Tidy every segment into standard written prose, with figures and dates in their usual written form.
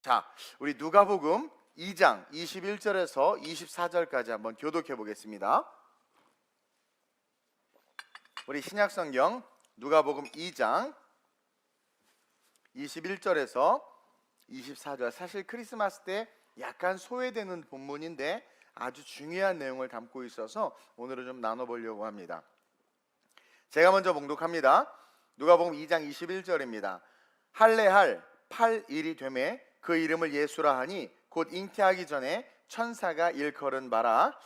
자, 우리 누가복음 2장 21절에서 24절까지 한번 교독해 보겠습니다. 우리 신약성경 누가복음 2장 21절에서 24절. 사실 크리스마스 때 약간 소외되는 본문인데 아주 중요한 내용을 담고 있어서 오늘은 좀 나눠보려고 합니다. 제가 먼저 봉독합니다. 누가복음 2장 21절입니다. 할례할 8일이 되매 그 이름을 예수라 하니 곧 잉태하기 전에 천사가 일컬은 바라.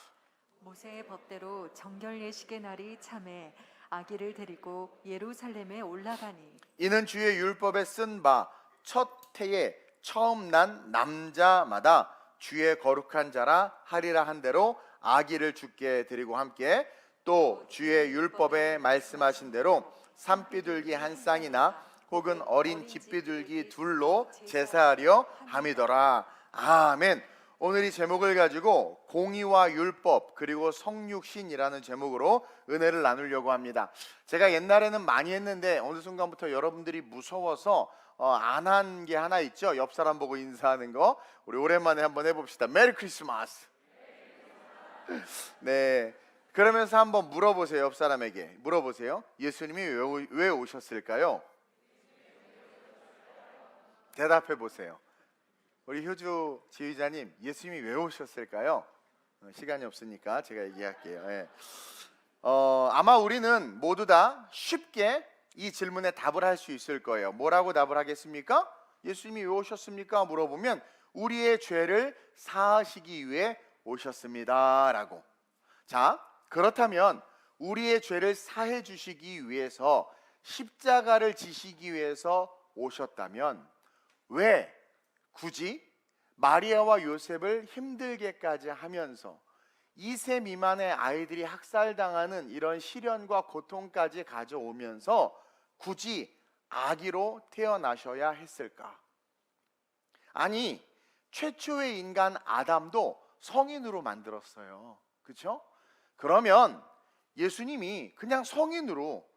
모세의 법대로 정결 예식의 날이 참에 아기를 데리고 예루살렘에 올라가니 이는 주의 율법에 쓴 바 첫 해에 처음 난 남자마다 주의 거룩한 자라 하리라 한 대로 아기를 주께 드리고 함께 또 주의 율법에 말씀하신 대로 산비둘기 한 쌍이나 혹은 어린 집비둘기 둘로 제사하려 함이더라. 아멘. 오늘 이 제목을 가지고 공의와 율법 그리고 성육신이라는 제목으로 은혜를 나누려고 합니다. 제가 옛날에는 많이 했는데 어느 순간부터 여러분들이 무서워서 안 한 게 하나 있죠. 옆 사람 보고 인사하는 거. 우리 오랜만에 한번 해봅시다. 메리 크리스마스. 네. 그러면서 한번 물어보세요. 옆 사람에게 물어보세요. 예수님이 왜 오셨을까요? 대답해 보세요. 우리 효주 지휘자님, 예수님이 왜 오셨을까요? 시간이 없으니까 제가 얘기할게요. 예. 아마 우리는 모두 다 쉽게 이 질문에 답을 할 수 있을 거예요. 뭐라고 답을 하겠습니까? 예수님이 왜 오셨습니까? 물어보면 우리의 죄를 사하시기 위해 오셨습니다 라고. 자, 그렇다면 우리의 죄를 사해 주시기 위해서 십자가를 지시기 위해서 오셨다면 왜 굳이 마리아와 요셉을 힘들게까지 하면서 2세 미만의 아이들이 학살당하는 이런 시련과 고통까지 가져오면서 굳이 아기로 태어나셔야 했을까? 아니, 최초의 인간 아담도 성인으로 만들었어요. 그렇죠? 그러면 예수님이 그냥 성인으로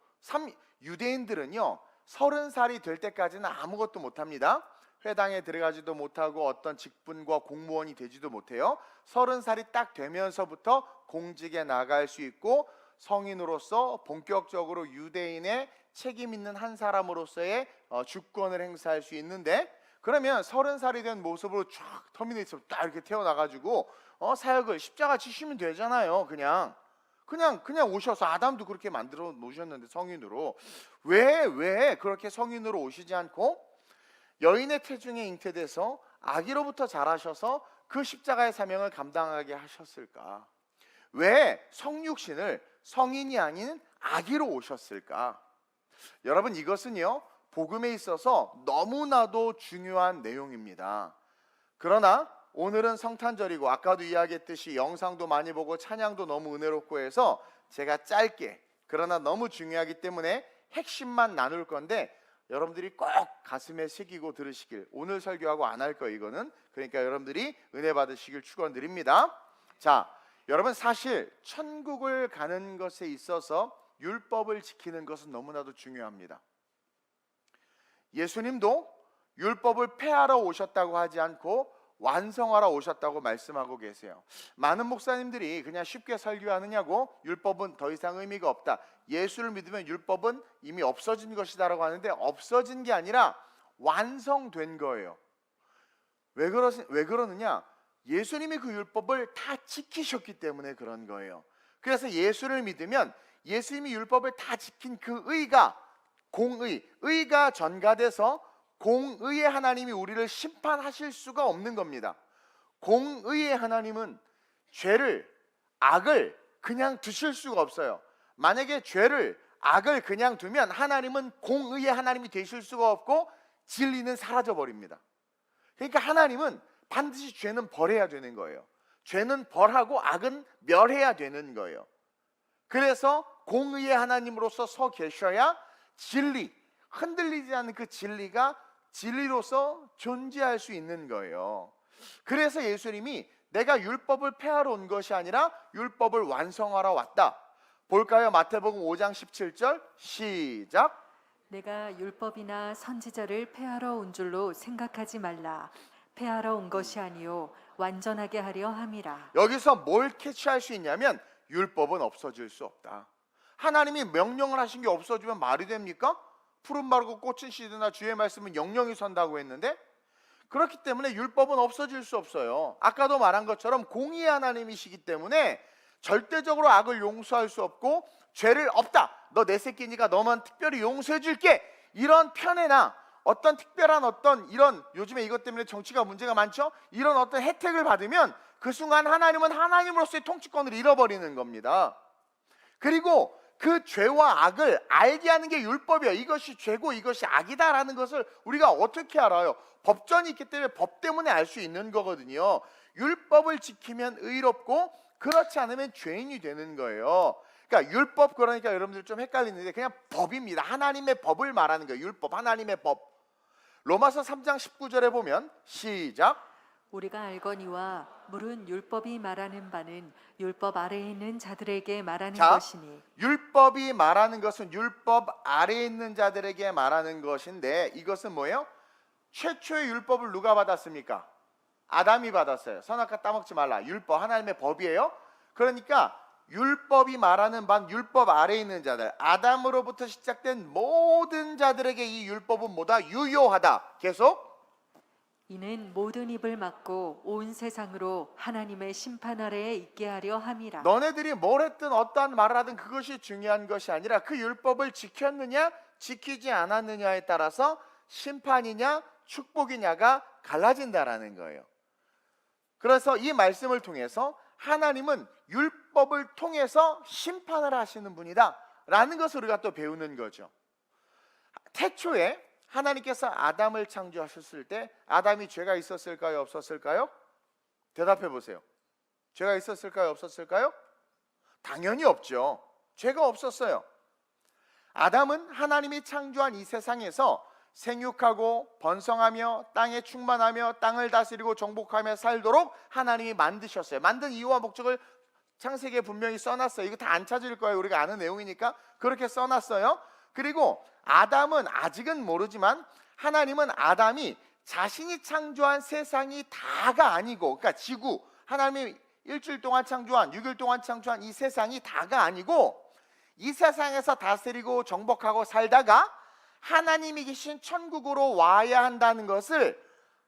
유대인들은요 30살이 될 때까지는 아무것도 못합니다. 회당에 들어가지도 못하고 어떤 직분과 공무원이 되지도 못해요. 30살이 딱 되면서부터 공직에 나갈 수 있고 성인으로서 본격적으로 유대인의 책임 있는 한 사람으로서의 주권을 행사할 수 있는데, 그러면 30살이 된 모습으로 쫙 터미네이터로 딱 이렇게 태어나가지고 사역을 십자가 지시면 되잖아요. 그냥 오셔서 아담도 그렇게 만들어 놓으셨는데 성인으로 왜 그렇게 성인으로 오시지 않고 여인의 태중에 잉태돼서 아기로부터 자라셔서 그 십자가의 사명을 감당하게 하셨을까? 왜 성육신을 성인이 아닌 아기로 오셨을까? 여러분, 이것은요 복음에 있어서 너무나도 중요한 내용입니다. 그러나 오늘은 성탄절이고 아까도 이야기했듯이 영상도 많이 보고 찬양도 너무 은혜롭고 해서 제가 짧게, 그러나 너무 중요하기 때문에 핵심만 나눌 건데 여러분들이 꼭 가슴에 새기고 들으시길. 오늘 설교하고 안 할 거예요 이거는. 그러니까 여러분들이 은혜 받으시길 축원드립니다. 자, 여러분, 사실 천국을 가는 것에 있어서 율법을 지키는 것은 너무나도 중요합니다. 예수님도 율법을 폐하러 오셨다고 하지 않고 완성하러 오셨다고 말씀하고 계세요. 많은 목사님들이 그냥 쉽게 설교하느냐고 율법은 더 이상 의미가 없다, 예수를 믿으면 율법은 이미 없어진 것이다라고 하는데, 없어진 게 아니라 완성된 거예요. 왜 그러느냐? 예수님이 그 율법을 다 지키셨기 때문에 그런 거예요. 그래서 예수를 믿으면 예수님이 율법을 다 지킨 그 의가 의가 전가돼서 공의의 하나님이 우리를 심판하실 수가 없는 겁니다. 공의의 하나님은 악을 그냥 두실 수가 없어요. 만약에 악을 그냥 두면 하나님은 공의의 하나님이 되실 수가 없고 진리는 사라져 버립니다. 그러니까 하나님은 반드시 죄는 벌해야 되는 거예요. 죄는 벌하고 악은 멸해야 되는 거예요. 그래서 공의의 하나님으로서 서 계셔야 흔들리지 않는 그 진리가 진리로서 존재할 수 있는 거예요. 그래서 예수님이 내가 율법을 폐하러 온 것이 아니라 율법을 완성하러 왔다. 볼까요? 마태복음 5장 17절 시작. 내가 율법이나 선지자를 폐하러 온 줄로 생각하지 말라. 폐하러 온 것이 아니요 완전하게 하려 함이라. 여기서 뭘 캐치할 수 있냐면 율법은 없어질 수 없다. 하나님이 명령을 하신 게 없어지면 말이 됩니까? 푸른 마르고 꽃은 시드나 주의 말씀은 영영이 선다고 했는데, 그렇기 때문에 율법은 없어질 수 없어요. 아까도 말한 것처럼 공의의 하나님이시기 때문에 절대적으로 악을 용서할 수 없고, 죄를 없다, 너 내 새끼니까 너만 특별히 용서해 줄게, 이런 편애나 어떤 특별한 어떤 이런, 요즘에 이것 때문에 정치가 문제가 많죠? 이런 어떤 혜택을 받으면 그 순간 하나님은 하나님으로서의 통치권을 잃어버리는 겁니다. 그리고 그 죄와 악을 알게 하는 게 율법이에요. 이것이 죄고 이것이 악이다라는 것을 우리가 어떻게 알아요? 법전이 있기 때문에 법 때문에 알 수 있는 거거든요. 율법을 지키면 의롭고 그렇지 않으면 죄인이 되는 거예요. 그러니까 율법, 그러니까 여러분들 좀 헷갈리는데 그냥 법입니다. 하나님의 법을 말하는 거예요. 율법, 하나님의 법. 로마서 3장 19절에 보면 시작. 우리가 알거니와 물은 율법이 말하는 바는 율법 아래에 있는 자들에게 말하는 자, 것이니. 율법이 말하는 것은 율법 아래에 있는 자들에게 말하는 것인데, 이것은 뭐예요? 최초의 율법을 누가 받았습니까? 아담이 받았어요. 선악과 따먹지 말라. 율법, 하나님의 법이에요. 그러니까 율법이 말하는 반, 율법 아래에 있는 자들, 아담으로부터 시작된 모든 자들에게 이 율법은 뭐다? 유효하다. 계속. 이는 모든 입을 막고 온 세상으로 하나님의 심판 아래에 있게 하려 함이라. 너네들이 뭘 했든 어떠한 말을 하든 그것이 중요한 것이 아니라 그 율법을 지켰느냐 지키지 않았느냐에 따라서 심판이냐 축복이냐가 갈라진다라는 거예요. 그래서 이 말씀을 통해서 하나님은 율법을 통해서 심판을 하시는 분이다 라는 것을 우리가 또 배우는 거죠. 태초에 하나님께서 아담을 창조하셨을 때 아담이 죄가 있었을까요? 없었을까요? 대답해 보세요. 죄가 있었을까요? 없었을까요? 당연히 없죠. 죄가 없었어요. 아담은 하나님이 창조한 이 세상에서 생육하고 번성하며 땅에 충만하며 땅을 다스리고 정복하며 살도록 하나님이 만드셨어요. 만든 이유와 목적을 창세기에 분명히 써놨어요. 이거 다 안 찾을 거예요. 우리가 아는 내용이니까 그렇게 써놨어요. 그리고 아담은 아직은 모르지만 하나님은 아담이 자신이 창조한 세상이 다가 아니고, 그러니까 지구, 하나님이 일주일 동안 창조한, 6일 동안 창조한 이 세상이 다가 아니고 이 세상에서 다스리고 정복하고 살다가 하나님이 계신 천국으로 와야 한다는 것을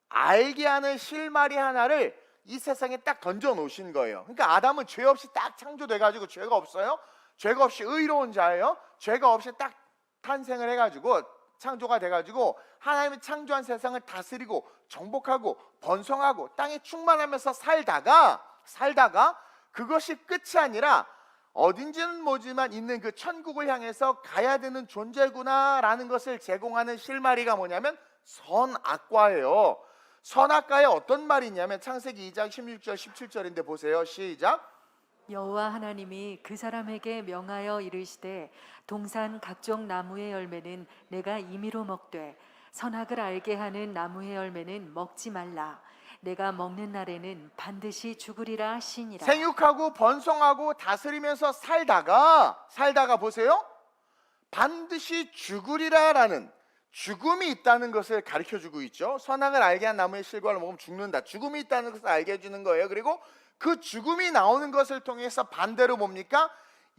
알게 하는 실마리 하나를 이 세상에 딱 던져 놓으신 거예요. 그러니까 아담은 죄 없이 딱 창조돼가지고, 죄가 없어요. 죄가 없이 의로운 자예요. 죄가 없이 딱 탄생을 해가지고 창조가 돼가지고 하나님이 창조한 세상을 다스리고 정복하고 번성하고 땅에 충만하면서 살다가 그것이 끝이 아니라 어딘지는 모르지만 있는 그 천국을 향해서 가야 되는 존재구나라는 것을 제공하는 실마리가 뭐냐면 선악과예요. 선악과에 어떤 말이 있냐면 창세기 2장 16절 17절인데 보세요. 시작. 여호와 하나님이 그 사람에게 명하여 이르시되 동산 각종 나무의 열매는 내가 임의로 먹되 선악을 알게 하는 나무의 열매는 먹지 말라. 내가 먹는 날에는 반드시 죽으리라 하시니라. 생육하고 번성하고 다스리면서 살다가 보세요. 반드시 죽으리라라는 죽음이 있다는 것을 가르쳐주고 있죠. 선악을 알게 한 나무의 실과를 먹으면 죽는다. 죽음이 있다는 것을 알게 해주는 거예요. 그리고 그 죽음이 나오는 것을 통해서 반대로 뭡니까?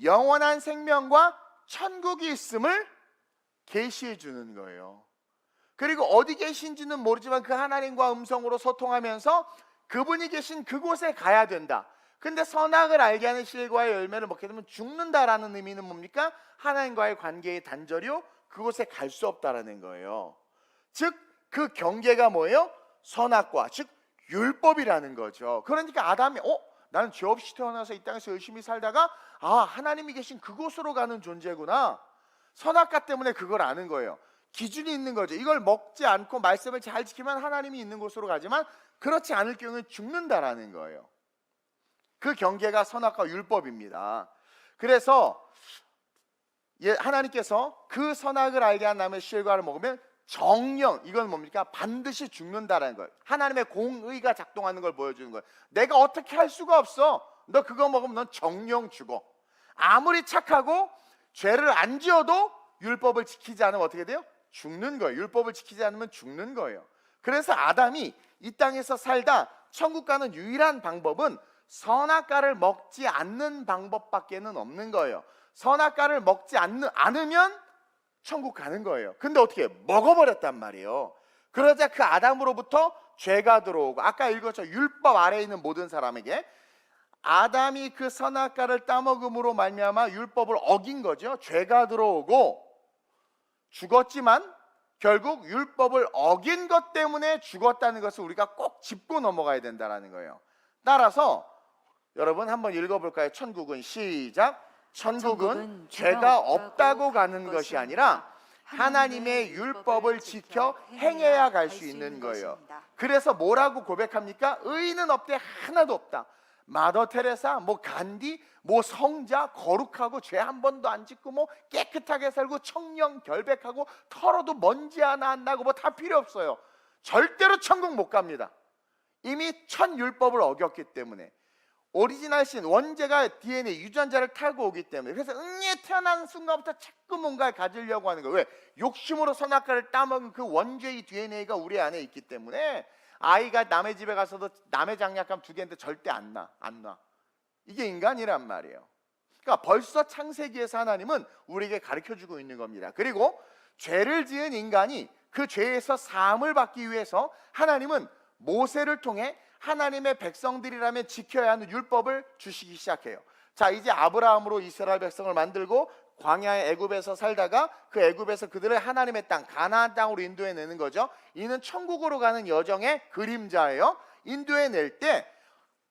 영원한 생명과 천국이 있음을 계시해 주는 거예요. 그리고 어디 계신지는 모르지만 그 하나님과 음성으로 소통하면서 그분이 계신 그곳에 가야 된다. 근데 선악을 알게 하는 실과의 열매를 먹게 되면 죽는다라는 의미는 뭡니까? 하나님과의 관계의 단절이요, 그곳에 갈 수 없다라는 거예요. 즉 그 경계가 뭐예요? 선악과, 즉 율법이라는 거죠. 그러니까 아담이 나는 죄 없이 태어나서 이 땅에서 열심히 살다가 하나님이 계신 그곳으로 가는 존재구나. 선악과 때문에 그걸 아는 거예요. 기준이 있는 거죠. 이걸 먹지 않고 말씀을 잘 지키면 하나님이 있는 곳으로 가지만 그렇지 않을 경우는 죽는다라는 거예요. 그 경계가 선악과 율법입니다. 그래서 하나님께서 그 선악을 알게 한 나무의 실과를 먹으면 정령, 이건 뭡니까? 반드시 죽는다라는 거예요. 하나님의 공의가 작동하는 걸 보여주는 거예요. 내가 어떻게 할 수가 없어. 너 그거 먹으면 넌 정령 죽어. 아무리 착하고 죄를 안 지어도 율법을 지키지 않으면 어떻게 돼요? 죽는 거예요. 율법을 지키지 않으면 죽는 거예요. 그래서 아담이 이 땅에서 살다 천국 가는 유일한 방법은 선악과를 먹지 않는 방법밖에는 없는 거예요. 선악과를 먹지 않으면 천국 가는 거예요. 근데 어떻게 먹어버렸단 말이에요. 그러자 그 아담으로부터 죄가 들어오고, 아까 읽었죠, 율법 아래에 있는 모든 사람에게. 아담이 그 선악과를 따먹음으로 말미암아 율법을 어긴 거죠. 죄가 들어오고 죽었지만 결국 율법을 어긴 것 때문에 죽었다는 것을 우리가 꼭 짚고 넘어가야 된다는 거예요. 따라서 여러분 한번 읽어볼까요? 천국은 시작. 천국은 죄가 없다고 가는 것이 아니라 하나님의 율법을 지켜 행해야 갈 수 있는 거예요. 그래서 뭐라고 고백합니까? 의인은 없대, 하나도 없다. 마더 테레사, 뭐 간디, 뭐 성자, 거룩하고 죄 한 번도 안 짓고 뭐 깨끗하게 살고 청령 결백하고 털어도 먼지 하나 안 나고 뭐 다 필요 없어요. 절대로 천국 못 갑니다. 이미 첫 율법을 어겼기 때문에. 오리지널 신, 원죄가 DNA 유전자를 타고 오기 때문에. 그래서 응애 태어나는 순간부터 자꾸 뭔가를 가지려고 하는 거예요. 왜? 욕심으로 선악과를 따먹은 그 원죄의 DNA가 우리 안에 있기 때문에 아이가 남의 집에 가서도 남의 장난감 2개인데 절대 안 놔. 이게 인간이란 말이에요. 그러니까 벌써 창세기에서 하나님은 우리에게 가르쳐주고 있는 겁니다. 그리고 죄를 지은 인간이 그 죄에서 사함을 받기 위해서 하나님은 모세를 통해 하나님의 백성들이라면 지켜야 하는 율법을 주시기 시작해요. 자, 이제 아브라함으로 이스라엘 백성을 만들고 광야의 애굽에서 살다가 그 애굽에서 그들을 하나님의 땅 가나안 땅으로 인도해내는 거죠. 이는 천국으로 가는 여정의 그림자예요. 인도해낼 때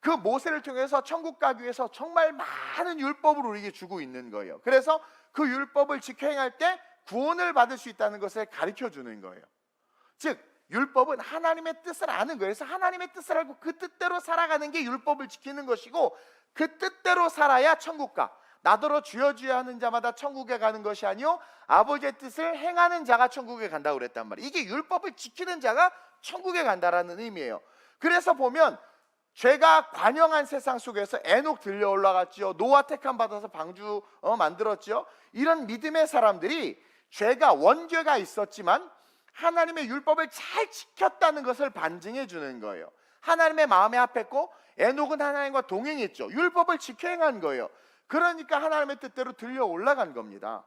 그 모세를 통해서 천국 가기 위해서 정말 많은 율법을 우리에게 주고 있는 거예요. 그래서 그 율법을 지켜 행할 때 구원을 받을 수 있다는 것을 가르쳐 주는 거예요. 즉 율법은 하나님의 뜻을 아는 거예요. 그래서 하나님의 뜻을 알고 그 뜻대로 살아가는 게 율법을 지키는 것이고, 그 뜻대로 살아야 천국 가. 나더러 주여 주여 하는 자마다 천국에 가는 것이 아니요 아버지의 뜻을 행하는 자가 천국에 간다고 그랬단 말이에요. 이게 율법을 지키는 자가 천국에 간다라는 의미예요. 그래서 보면 죄가 관영한 세상 속에서 에녹 들려 올라갔지요. 노아 택함 받아서 방주 만들었지요. 이런 믿음의 사람들이 죄가 원죄가 있었지만 하나님의 율법을 잘 지켰다는 것을 반증해 주는 거예요. 하나님의 마음에 합했고 에녹은 하나님과 동행했죠. 율법을 지켜 행한 거예요. 그러니까 하나님의 뜻대로 들려 올라간 겁니다.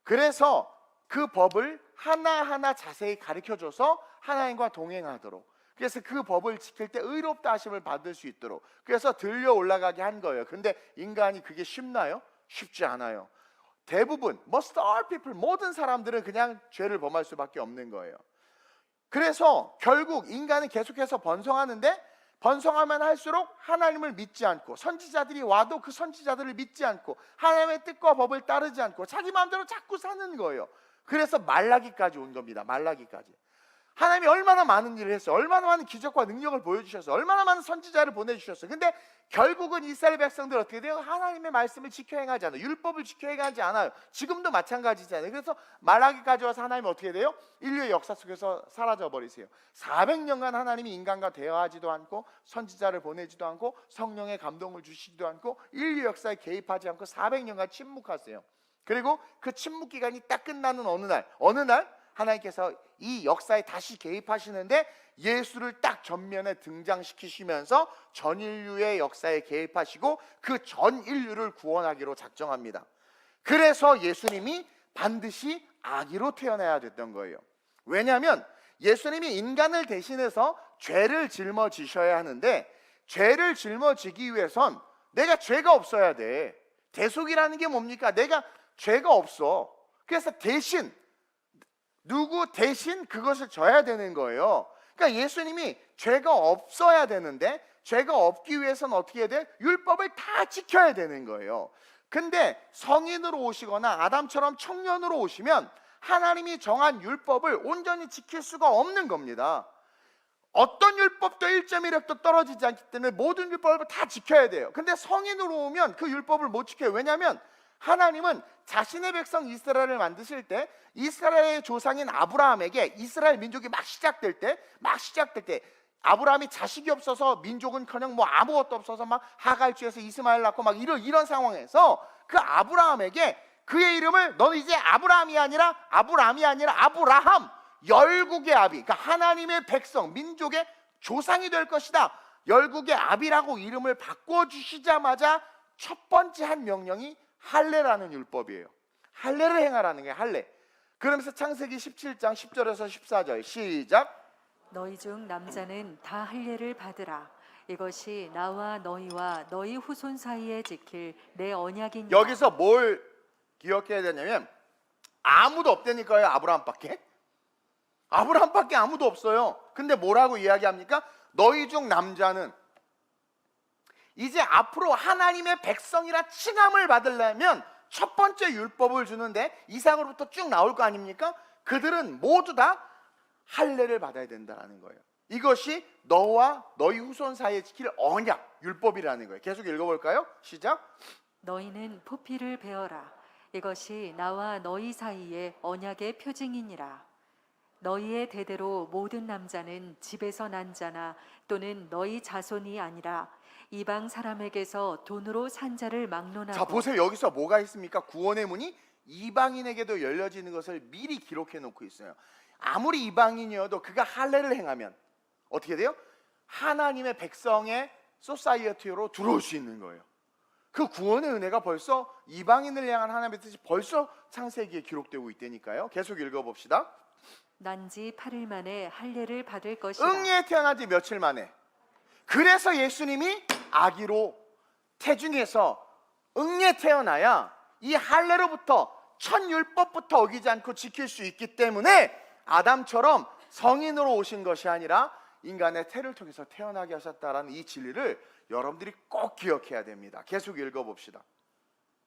그래서 그 법을 하나하나 자세히 가르쳐줘서 하나님과 동행하도록, 그래서 그 법을 지킬 때 의롭다 하심을 받을 수 있도록, 그래서 들려 올라가게 한 거예요. 근데 인간이 그게 쉽나요? 쉽지 않아요. 대부분 most all people, 모든 사람들은 그냥 죄를 범할 수밖에 없는 거예요. 그래서 결국 인간은 계속해서 번성하는데 번성하면 할수록 하나님을 믿지 않고, 선지자들이 와도 그 선지자들을 믿지 않고 하나님의 뜻과 법을 따르지 않고 자기 마음대로 자꾸 사는 거예요. 그래서 말라기까지 온 겁니다. 말라기까지. 하나님이 얼마나 많은 일을 했어요. 얼마나 많은 기적과 능력을 보여주셨어요. 얼마나 많은 선지자를 보내주셨어요. 근데 결국은 이스라엘 백성들 어떻게 돼요? 하나님의 말씀을 지켜 행하지 않아요. 율법을 지켜 행하지 않아요. 지금도 마찬가지잖아요. 그래서 말라기까지 와서 하나님은 어떻게 돼요? 인류의 역사 속에서 사라져 버리세요. 400년간 하나님이 인간과 대화하지도 않고 선지자를 보내지도 않고 성령의 감동을 주시지도 않고 인류 역사에 개입하지 않고 400년간 침묵하세요. 그리고 그 침묵 기간이 딱 끝나는 어느 날 하나님께서 이 역사에 다시 개입하시는데 예수를 딱 전면에 등장시키시면서 전 인류의 역사에 개입하시고 그 전 인류를 구원하기로 작정합니다. 그래서 예수님이 반드시 아기로 태어나야 됐던 거예요. 왜냐하면 예수님이 인간을 대신해서 죄를 짊어지셔야 하는데, 죄를 짊어지기 위해선 내가 죄가 없어야 돼. 대속이라는 게 뭡니까? 내가 죄가 없어. 그래서 누구 대신 그것을 져야 되는 거예요. 그러니까 예수님이 죄가 없어야 되는데, 죄가 없기 위해서는 어떻게 해야 돼? 율법을 다 지켜야 되는 거예요. 근데 성인으로 오시거나 아담처럼 청년으로 오시면 하나님이 정한 율법을 온전히 지킬 수가 없는 겁니다. 어떤 율법도 1.1획도 떨어지지 않기 때문에 모든 율법을 다 지켜야 돼요. 근데 성인으로 오면 그 율법을 못 지켜요. 왜냐하면 하나님은 자신의 백성 이스라엘을 만드실 때 이스라엘의 조상인 아브라함에게, 이스라엘 민족이 막 시작될 때 아브라함이 자식이 없어서 민족은커녕 뭐 아무것도 없어서 막 하갈주에서 이스마엘 낳고 막 이런 상황에서 그 아브라함에게 그의 이름을 너는 이제 아브라함이 아니라 아브라함, 열국의 아비, 그러니까 하나님의 백성, 민족의 조상이 될 것이다. 열국의 아비라고 이름을 바꿔주시자마자 첫 번째 한 명령이 할례라는 율법이에요. 할례를 행하라는 게 할례. 그러면서 창세기 17장 10절에서 14절 시작. 너희 중 남자는 다 할례를 받으라. 이것이 나와 너희와 너희 후손 사이에 지킬 내 언약이니라. 여기서 뭘 기억해야 되냐면 아무도 없다니까요. 아브라함밖에. 아브라함밖에 아무도 없어요. 근데 뭐라고 이야기합니까? 너희 중 남자는 이제 앞으로 하나님의 백성이라 칭함을 받으려면 첫 번째 율법을 주는데 이상으로부터 쭉 나올 거 아닙니까? 그들은 모두 다 할례를 받아야 된다는 거예요. 이것이 너와 너희 후손 사이에 지킬 언약, 율법이라는 거예요. 계속 읽어볼까요? 시작. 너희는 포피를 베어라. 이것이 나와 너희 사이의 언약의 표징이니라. 너희의 대대로 모든 남자는 집에서 난 자나 또는 너희 자손이 아니라 이방 사람에게서 돈으로 산 자를 막론하고. 자, 보세요. 여기서 뭐가 있습니까? 구원의 문이 이방인에게도 열려지는 것을 미리 기록해 놓고 있어요. 아무리 이방인이어도 그가 할례를 행하면 어떻게 돼요? 하나님의 백성의 소사이어티로 들어올 수 있는 거예요. 그 구원의 은혜가 벌써 이방인을 향한 하나님의 뜻이 벌써 창세기에 기록되고 있다니까요. 계속 읽어봅시다. 난지 8일 만에 할례를 받을 것이라. 응리에 태어난 지 며칠 만에. 그래서 예수님이 아기로 태중에서 응리에 태어나야 이 할례로부터 첫 율법부터 어기지 않고 지킬 수 있기 때문에 아담처럼 성인으로 오신 것이 아니라 인간의 태를 통해서 태어나게 하셨다라는 이 진리를 여러분들이 꼭 기억해야 됩니다. 계속 읽어봅시다.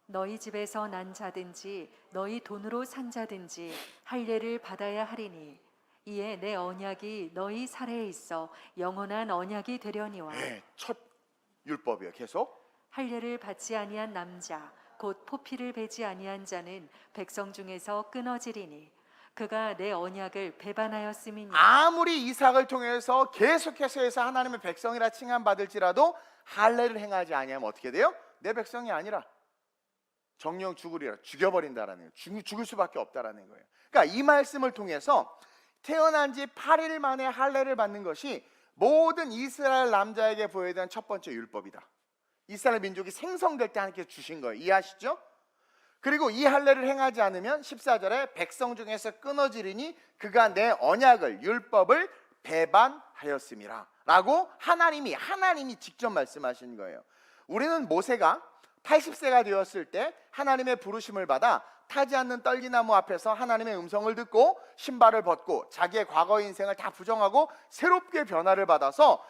너희 집에서 난 자든지 너희 돈으로 산 자든지 할례를 받아야 하리니 이에 내 언약이 너희 살에 있어 영원한 언약이 되려니와. 네, 첫 율법이에요. 계속. 할례를 받지 아니한 남자 곧 포피를 베지 아니한 자는 백성 중에서 끊어지리니 그가 내 언약을 배반하였음이니. 아무리 이삭을 통해서 계속해서 해서 하나님의 백성이라 칭함받을지라도 할례를 행하지 아니하면 어떻게 돼요? 내 백성이 아니라 정령 죽으리라, 죽여버린다라는 거예요. 죽을 수밖에 없다라는 거예요. 그러니까 이 말씀을 통해서 태어난 지 8일 만에 할례를 받는 것이 모든 이스라엘 남자에게 보여야 되는 첫 번째 율법이다. 이스라엘 민족이 생성될 때 하나님께서 주신 거예요. 이해하시죠? 그리고 이 할례를 행하지 않으면 14절에 백성 중에서 끊어지리니 그가 내 언약을 율법을 배반하였음이라 라고 하나님이 직접 말씀하신 거예요. 우리는 모세가 80세가 되었을 때 하나님의 부르심을 받아 타지 않는 떨기나무 앞에서 하나님의 음성을 듣고 신발을 벗고 자기의 과거 인생을 다 부정하고 새롭게 변화를 받아서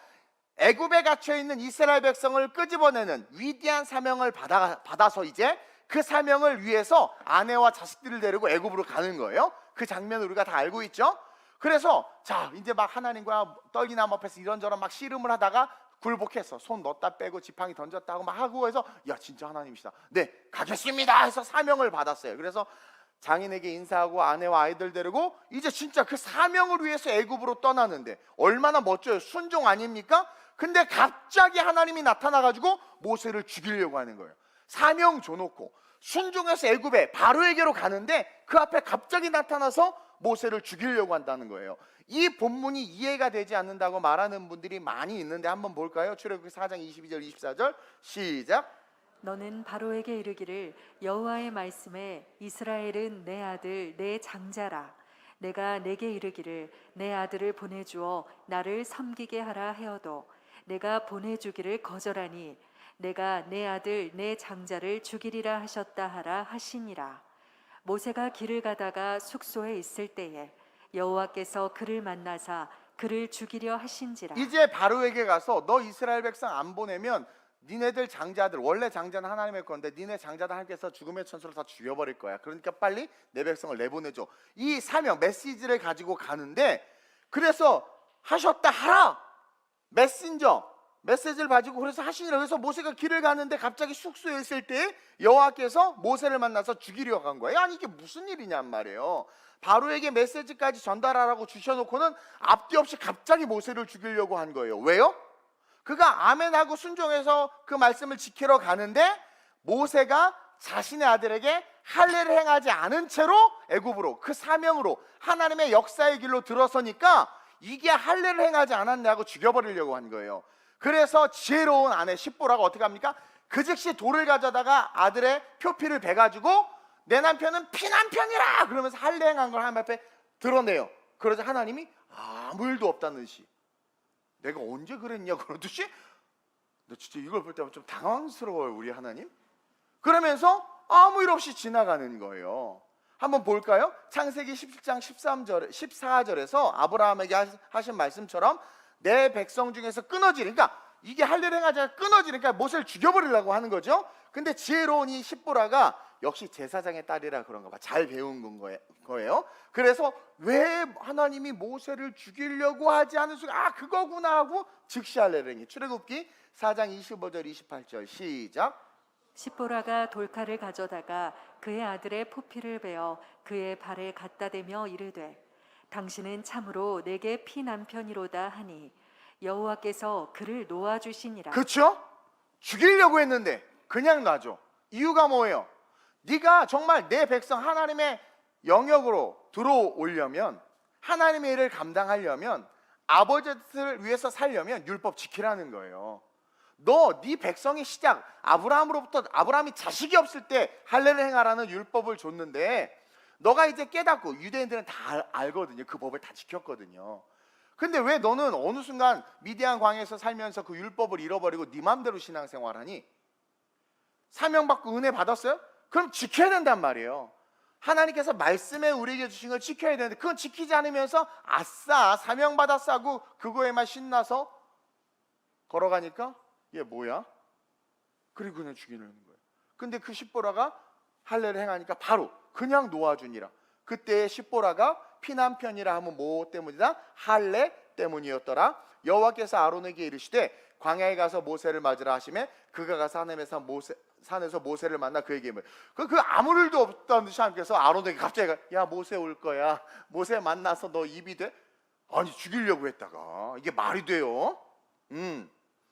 애굽에 갇혀있는 이스라엘 백성을 끄집어내는 위대한 사명을 받아서 이제 그 사명을 위해서 아내와 자식들을 데리고 애굽으로 가는 거예요. 그 장면을 우리가 다 알고 있죠. 그래서 자 이제 막 하나님과 떨기나무 앞에서 이런저런 막 씨름을 하다가 굴복해서 손 넣었다 빼고 지팡이 던졌다 하고 막 하고 해서 야 진짜 하나님이시다, 네 가겠습니다 해서 사명을 받았어요. 그래서 장인에게 인사하고 아내와 아이들 데리고 이제 진짜 그 사명을 위해서 애굽으로 떠나는데 얼마나 멋져요. 순종 아닙니까? 근데 갑자기 하나님이 나타나가지고 모세를 죽이려고 하는 거예요. 사명 줘놓고 순종해서 애굽에 바로에게로 가는데 그 앞에 갑자기 나타나서 모세를 죽이려고 한다는 거예요. 이 본문이 이해가 되지 않는다고 말하는 분들이 많이 있는데 한번 볼까요? 출애굽기 4장 22절 24절 시작. 너는 바로에게 이르기를 여호와의 말씀에 이스라엘은 내 아들 내 장자라. 내가 내게 이르기를 내 아들을 보내주어 나를 섬기게 하라 하여도 내가 보내주기를 거절하니 내가 내 아들 내 장자를 죽이리라 하셨다 하라 하시니라. 모세가 길을 가다가 숙소에 있을 때에 여호와께서 그를 만나사 그를 죽이려 하신지라. 이제 바로에게 가서 너 이스라엘 백성 안 보내면 니네들 장자들, 원래 장자는 하나님의 건데 니네 장자들 하나님께서 죽음의 천수로 다 죽여버릴 거야. 그러니까 빨리 내 백성을 내보내줘. 이 사명 메시지를 가지고 가는데 그래서 하셨다 하라 메시지를 가지고 그래서 하시니라. 그래서 모세가 길을 가는데 갑자기 숙소에 있을 때 여호와께서 모세를 만나서 죽이려고 한 거예요. 아니 이게 무슨 일이냔 말이에요. 바로에게 메시지까지 전달하라고 주셔놓고는 앞뒤 없이 갑자기 모세를 죽이려고 한 거예요. 왜요? 그가 아멘하고 순종해서 그 말씀을 지키러 가는데 모세가 자신의 아들에게 할례를 행하지 않은 채로 애굽으로, 그 사명으로 하나님의 역사의 길로 들어서니까 이게 할례를 행하지 않았냐고 죽여버리려고 한 거예요. 그래서 지혜로운 아내 십보라가 어떻게 합니까? 그 즉시 돌을 가져다가 아들의 표피를 베가지고 내 남편은 피남편이라 그러면서 할례 행한 걸 하나님 앞에 드러내요. 그러자 하나님이 아무 일도 없다는 듯이, 내가 언제 그랬냐 그러듯이, 너 진짜 이걸 볼 때마다 좀 당황스러워요 우리 하나님. 그러면서 아무 일 없이 지나가는 거예요. 한번 볼까요? 창세기 17장 14절에서 아브라함에게 하신 말씀처럼 내 백성 중에서 끊어지니까, 이게 할례를 행하자 끊어지니까 모세를 죽여버리려고 하는 거죠. 근데 지혜로운 이 십보라가 역시 제사장의 딸이라 그런가 봐, 잘 배운 거예요. 그래서 왜 하나님이 모세를 죽이려고 하지 않은 순간 그거구나 하고 즉시 할례를 행해. 출애굽기 4장 25절 28절 시작. 십보라가 돌칼을 가져다가 그의 아들의 포피를 베어 그의 발에 갖다 대며 이르되 당신은 참으로 내게 피남편이로다 하니 여호와께서 그를 놓아주시니라. 그렇죠? 죽이려고 했는데 그냥 놔줘. 이유가 뭐예요? 네가 정말 내 백성 하나님의 영역으로 들어오려면, 하나님의 일을 감당하려면, 아버지를 위해서 살려면 율법 지키라는 거예요. 네 백성의 시작, 아브라함이 자식이 없을 때 할례를 행하라는 율법을 줬는데, 너가 이제 깨닫고, 유대인들은 다 알거든요. 그 법을 다 지켰거든요. 근데 왜 너는 어느 순간 미디안 광야에서 살면서 그 율법을 잃어버리고 네 맘대로 신앙생활하니? 사명받고 은혜 받았어요? 그럼 지켜야 된단 말이에요. 하나님께서 말씀에 우리에게 주신 걸 지켜야 되는데 그건 지키지 않으면서 아싸 사명받았어 하고 그거에만 신나서 걸어가니까 얘 뭐야? 그리고 그냥 죽이려는 거예요. 근데 그 십보라가 할례를 행하니까 바로 그냥 놓아주니라. 그때 십보라가 피남편이라 하면 뭐 때문이다? 할례 때문이었더라. 여호와께서 아론에게 이르시되 광야에 가서 모세를 맞으라 하시매 그가 가서 산에서 모세를 만나 그에게 그 아무 일도 없다는 듯이 하나님께서 아론에게 갑자기 야 모세 올 거야, 모세 만나서 너 입이 돼? 아니 죽이려고 했다가 이게 말이 돼요?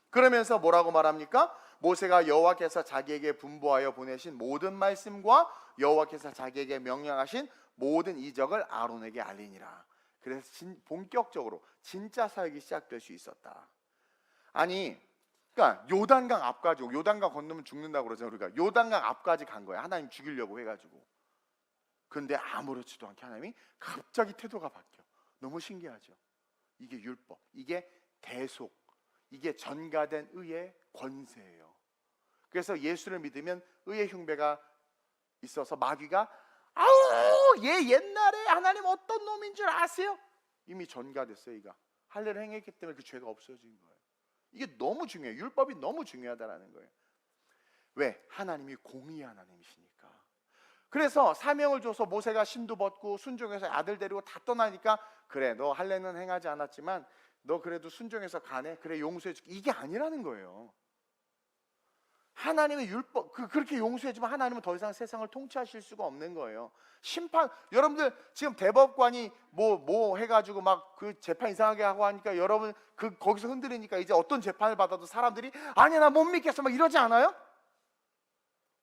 그러면서 뭐라고 말합니까? 모세가 여호와께서 자기에게 분부하여 보내신 모든 말씀과 여호와께서 자기에게 명령하신 모든 이적을 아론에게 알리니라. 그래서 본격적으로 진짜 사역이 시작될 수 있었다. 아니, 그러니까 요단강 앞까지, 요단강 건너면 죽는다고 그러잖아요. 우리가 요단강 앞까지 간 거야. 하나님 죽이려고 해가지고. 근데 아무렇지도 않게 하나님이 갑자기 태도가 바뀌어. 너무 신기하죠. 이게 율법, 이게 대속, 이게 전가된 의의 권세예요. 그래서 예수를 믿으면 의의 흉배가 있어서 마귀가 아우 얘 옛날에 하나님 어떤 놈인 줄 아세요? 이미 전가됐어요. 이가 할례를 행했기 때문에 그 죄가 없어진 거예요. 이게 너무 중요해요. 율법이 너무 중요하다라는 거예요. 왜? 하나님이 공의의 하나님이시니까. 그래서 사명을 줘서 모세가 신도 벗고 순종해서 아들 데리고 다 떠나니까 그래 너 할례는 행하지 않았지만 너 그래도 순종해서 가네, 그래 용서해줄게, 이게 아니라는 거예요. 하나님의 율법 그렇게 용서해주면 하나님은 더 이상 세상을 통치하실 수가 없는 거예요. 심판, 여러분들 지금 대법관이 뭐 해가지고 막 그 재판 이상하게 하고 하니까 여러분 거기서 흔들리니까 이제 어떤 재판을 받아도 사람들이 아니 나 못 믿겠어 막 이러지 않아요?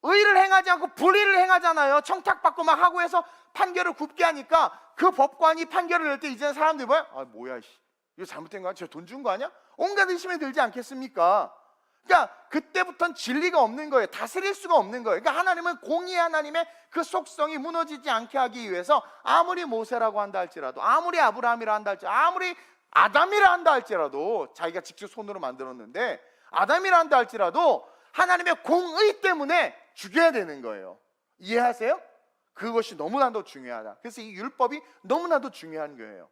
의를 행하지 않고 불의를 행하잖아요. 청탁받고 막 하고 해서 판결을 굽게 하니까 그 법관이 판결을 낼 때 이제는 사람들이 뭐야 이거 잘못된 거 아니야? 저 돈 준 거 아니야? 온갖 의심이 들지 않겠습니까? 그러니까 그때부터는 진리가 없는 거예요. 다스릴 수가 없는 거예요. 그러니까 하나님은 공의의 하나님의 그 속성이 무너지지 않게 하기 위해서 아무리 모세라고 한다 할지라도, 아무리 아브라함이라 한다 할지라도, 아무리 아담이라 한다 할지라도, 자기가 직접 손으로 만들었는데 아담이라 한다 할지라도 하나님의 공의 때문에 죽여야 되는 거예요. 이해하세요? 그것이 너무나도 중요하다. 그래서 이 율법이 너무나도 중요한 거예요.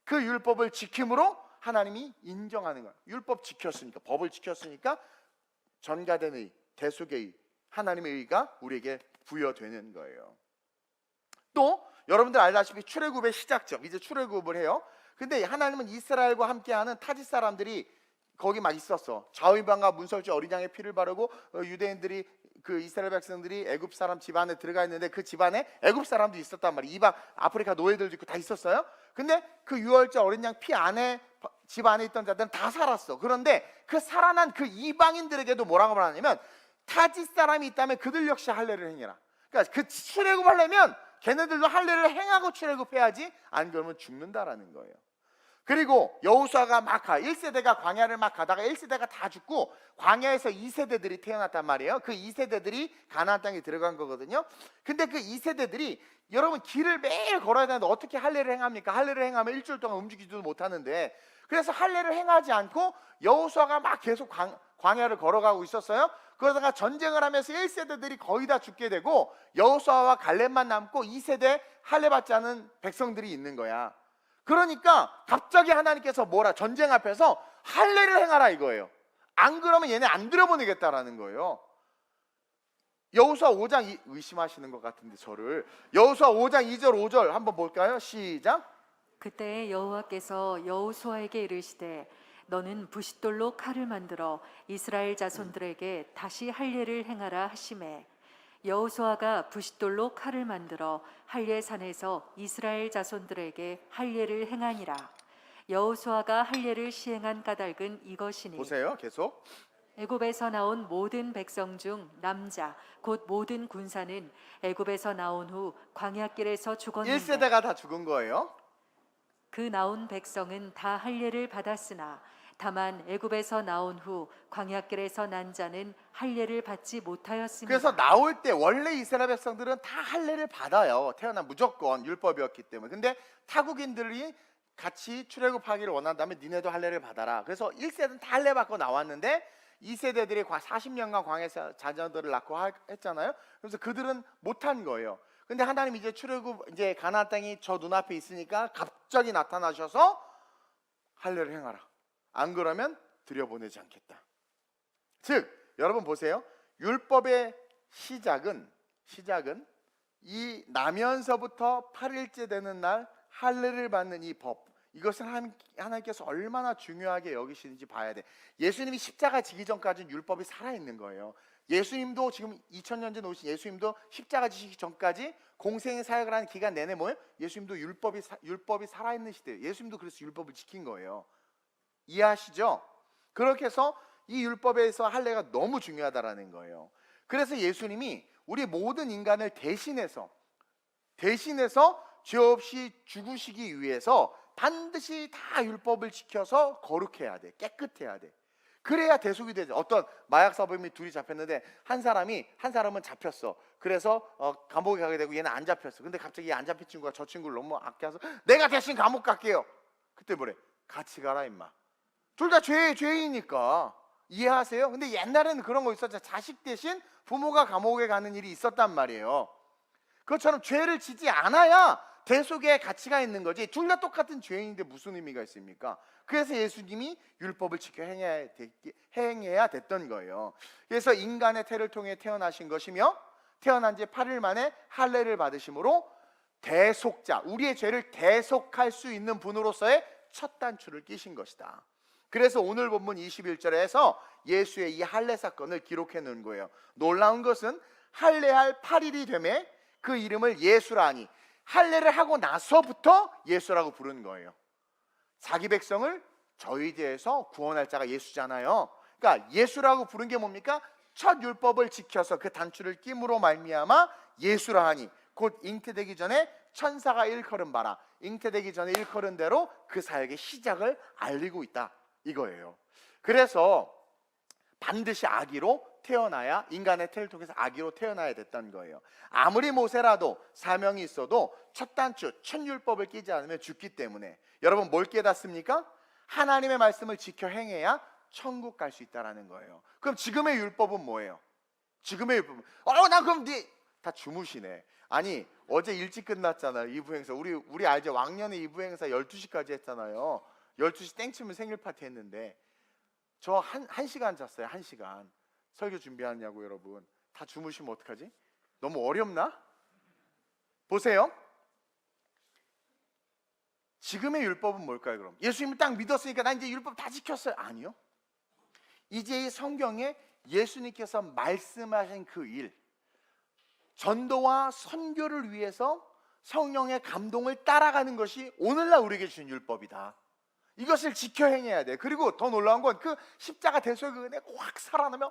그 율법을 지킴으로 하나님이 인정하는 거예요. 율법 지켰으니까, 법을 지켰으니까 전가된 의, 대속의 의, 하나님의 의가 우리에게 부여되는 거예요. 또 여러분들 알다시피 출애굽의 시작점, 이제 출애굽을 해요. 근데 하나님은 이스라엘과 함께하는 타짓 사람들이 거기 막 있었어. 좌우방과 문설주 어린 양의 피를 바르고 유대인들이 그 이스라엘 백성들이 애굽 사람 집안에 들어가 있는데 그 집안에 애굽 사람도 있었단 말이에요. 이방 아프리카 노예들도 있고 다 있었어요. 근데 그 유월절 어린 양 피 안에 집 안에 있던 자들은 다 살았어. 그런데 그 살아난 그 이방인들에게도 뭐라고 말하냐면 타짓 사람이 있다면 그들 역시 할례를 행해라. 그러니까 그 출애굽하려면 걔네들도 할례를 행하고 출애굽해야지, 안 그러면 죽는다라는 거예요. 그리고 여호수아가 막 1세대가 광야를 막 가다가 1세대가 다 죽고 광야에서 2세대들이 태어났단 말이에요. 그 2세대들이 가나안 땅에 들어간 거거든요. 근데 그 2세대들이 여러분 길을 매일 걸어야 되는데 어떻게 할례를 행합니까? 할례를 행하면 일주일 동안 움직이지도 못하는데, 그래서 할례를 행하지 않고 여호수아가 막 계속 광야를 걸어가고 있었어요. 그러다가 전쟁을 하면서 1세대들이 거의 다 죽게 되고 여호수아와 갈렙만 남고 2세대 할례 받지 않은 백성들이 있는 거야. 그러니까 갑자기 하나님께서 뭐라, 전쟁 앞에서 할례를 행하라 이거예요. 안 그러면 얘네 안 들여보내겠다라는 거예요. 여호수아 5장 의심하시는 것 같은데 저를, 여호수아 5장 2절 5절 한번 볼까요? 시작. 그때 여호와께서 여호수아에게 이르시되 너는 부싯돌로 칼을 만들어 이스라엘 자손들에게 다시 할례를 행하라 하시매 여호수아가 부싯돌로 칼을 만들어 할례산에서 이스라엘 자손들에게 할례를 행하니라. 여호수아가 할례를 시행한 까닭은 이것이니 보세요, 계속. 애굽에서 나온 모든 백성 중 남자 곧 모든 군사는 애굽에서 나온 후 광야길에서 죽었는데 1세대가 다 죽은 거예요. 그 나온 백성은 다 할례를 받았으나 다만 애굽에서 나온 후 광야길에서 난 자는 할례를 받지 못하였습니다. 그래서 나올 때 원래 이스라엘 백성들은 다 할례를 받아요. 태어난 무조건 율법이었기 때문에. 근데 타국인들이 같이 출애굽하기를 원한다면 니네도 할례를 받아라. 그래서 1세대는 다 할례 받고 나왔는데 2세대들이 40년간 광야에서 자녀들을 낳고 했잖아요. 그래서 그들은 못한 거예요. 근데 하나님 이제 출애굽, 이제 가나안 땅이 저 눈앞에 있으니까 갑자기 나타나셔서 할례를 행하라. 안 그러면 들여보내지 않겠다. 즉 여러분 보세요. 율법의 시작은 이 나면서부터 8일째 되는 날 할례를 받는 이 법, 이것을 하나님께서 얼마나 중요하게 여기시는지 봐야 돼. 예수님이 십자가 지기 전까지는 율법이 살아있는 거예요. 예수님도 지금 2000년 전 오신 예수님도 십자가 지시기 전까지 공생의 사역을 하는 기간 내내 뭐예요? 예수님도 율법이 살아있는 시대예요. 예수님도 그래서 율법을 지킨 거예요. 이해하시죠? 그렇게 해서 이 율법에서 할례가 너무 중요하다라는 거예요. 그래서 예수님이 우리 모든 인간을 대신해서 죄 없이 죽으시기 위해서 반드시 다 율법을 지켜서 거룩해야 돼. 깨끗해야 돼. 그래야 대속이 되죠. 어떤 마약 사범이 둘이 잡혔는데 한 사람은 잡혔어. 그래서 감옥에 가게 되고 얘는 안 잡혔어. 근데 갑자기 안 잡힌 친구가 저 친구를 너무 아껴서 내가 대신 감옥 갈게요. 그때 뭐래? 같이 가라 임마. 둘 다 죄인이니까. 이해하세요? 근데 옛날에는 그런 거 있었죠. 자식 대신 부모가 감옥에 가는 일이 있었단 말이에요. 그것처럼 죄를 지지 않아야 대속의 가치가 있는 거지. 둘 다 똑같은 죄인인데 무슨 의미가 있습니까? 그래서 예수님이 율법을 지켜 행해야 됐던 거예요. 그래서 인간의 태를 통해 태어나신 것이며 태어난 지 8일 만에 할례를 받으심으로 대속자, 우리의 죄를 대속할 수 있는 분으로서의 첫 단추를 끼신 것이다. 그래서 오늘 본문 21절에서 예수의 이 할례 사건을 기록해 놓은 거예요. 놀라운 것은 할례할 8일이 되매 그 이름을 예수라 하니, 할례를 하고 나서부터 예수라고 부른 거예요. 자기 백성을 저희 죄에서 구원할 자가 예수잖아요. 그러니까 예수라고 부른 게 뭡니까? 첫 율법을 지켜서 그 단추를 낌으로 말미암아 예수라 하니, 곧 잉태되기 전에 천사가 일컬은 바라, 잉태되기 전에 일컬은 대로 그 사역의 시작을 알리고 있다 이거예요. 그래서 반드시 아기로 태어나야, 인간의 태를 통해서 아기로 태어나야 됐던 거예요. 아무리 모세라도 사명이 있어도 첫 단추, 첫 율법을 끼지 않으면 죽기 때문에. 여러분 뭘 깨닫습니까? 하나님의 말씀을 지켜 행해야 천국 갈 수 있다는 거예요. 그럼 지금의 율법은 뭐예요? 지금의 율법은 난 그럼 다 주무시네. 아니 어제 일찍 끝났잖아요. 2부 행사. 우리 알죠? 왕년에 2부 행사 12시까지 했잖아요. 12시 땡치면 생일 파티 했는데 저 1시간 잤어요. 1시간. 설교 준비하냐고. 여러분 다 주무시면 어떡하지? 너무 어렵나? 보세요. 지금의 율법은 뭘까요? 그럼 예수님을 딱 믿었으니까 나 이제 율법 다 지켰어요. 아니요. 이제 이 성경에 예수님께서 말씀하신 그 일, 전도와 선교를 위해서 성령의 감동을 따라가는 것이 오늘날 우리에게 주신 율법이다. 이것을 지켜 행해야 돼. 그리고 더 놀라운 건 그 십자가 대속의 은혜가 확 살아나면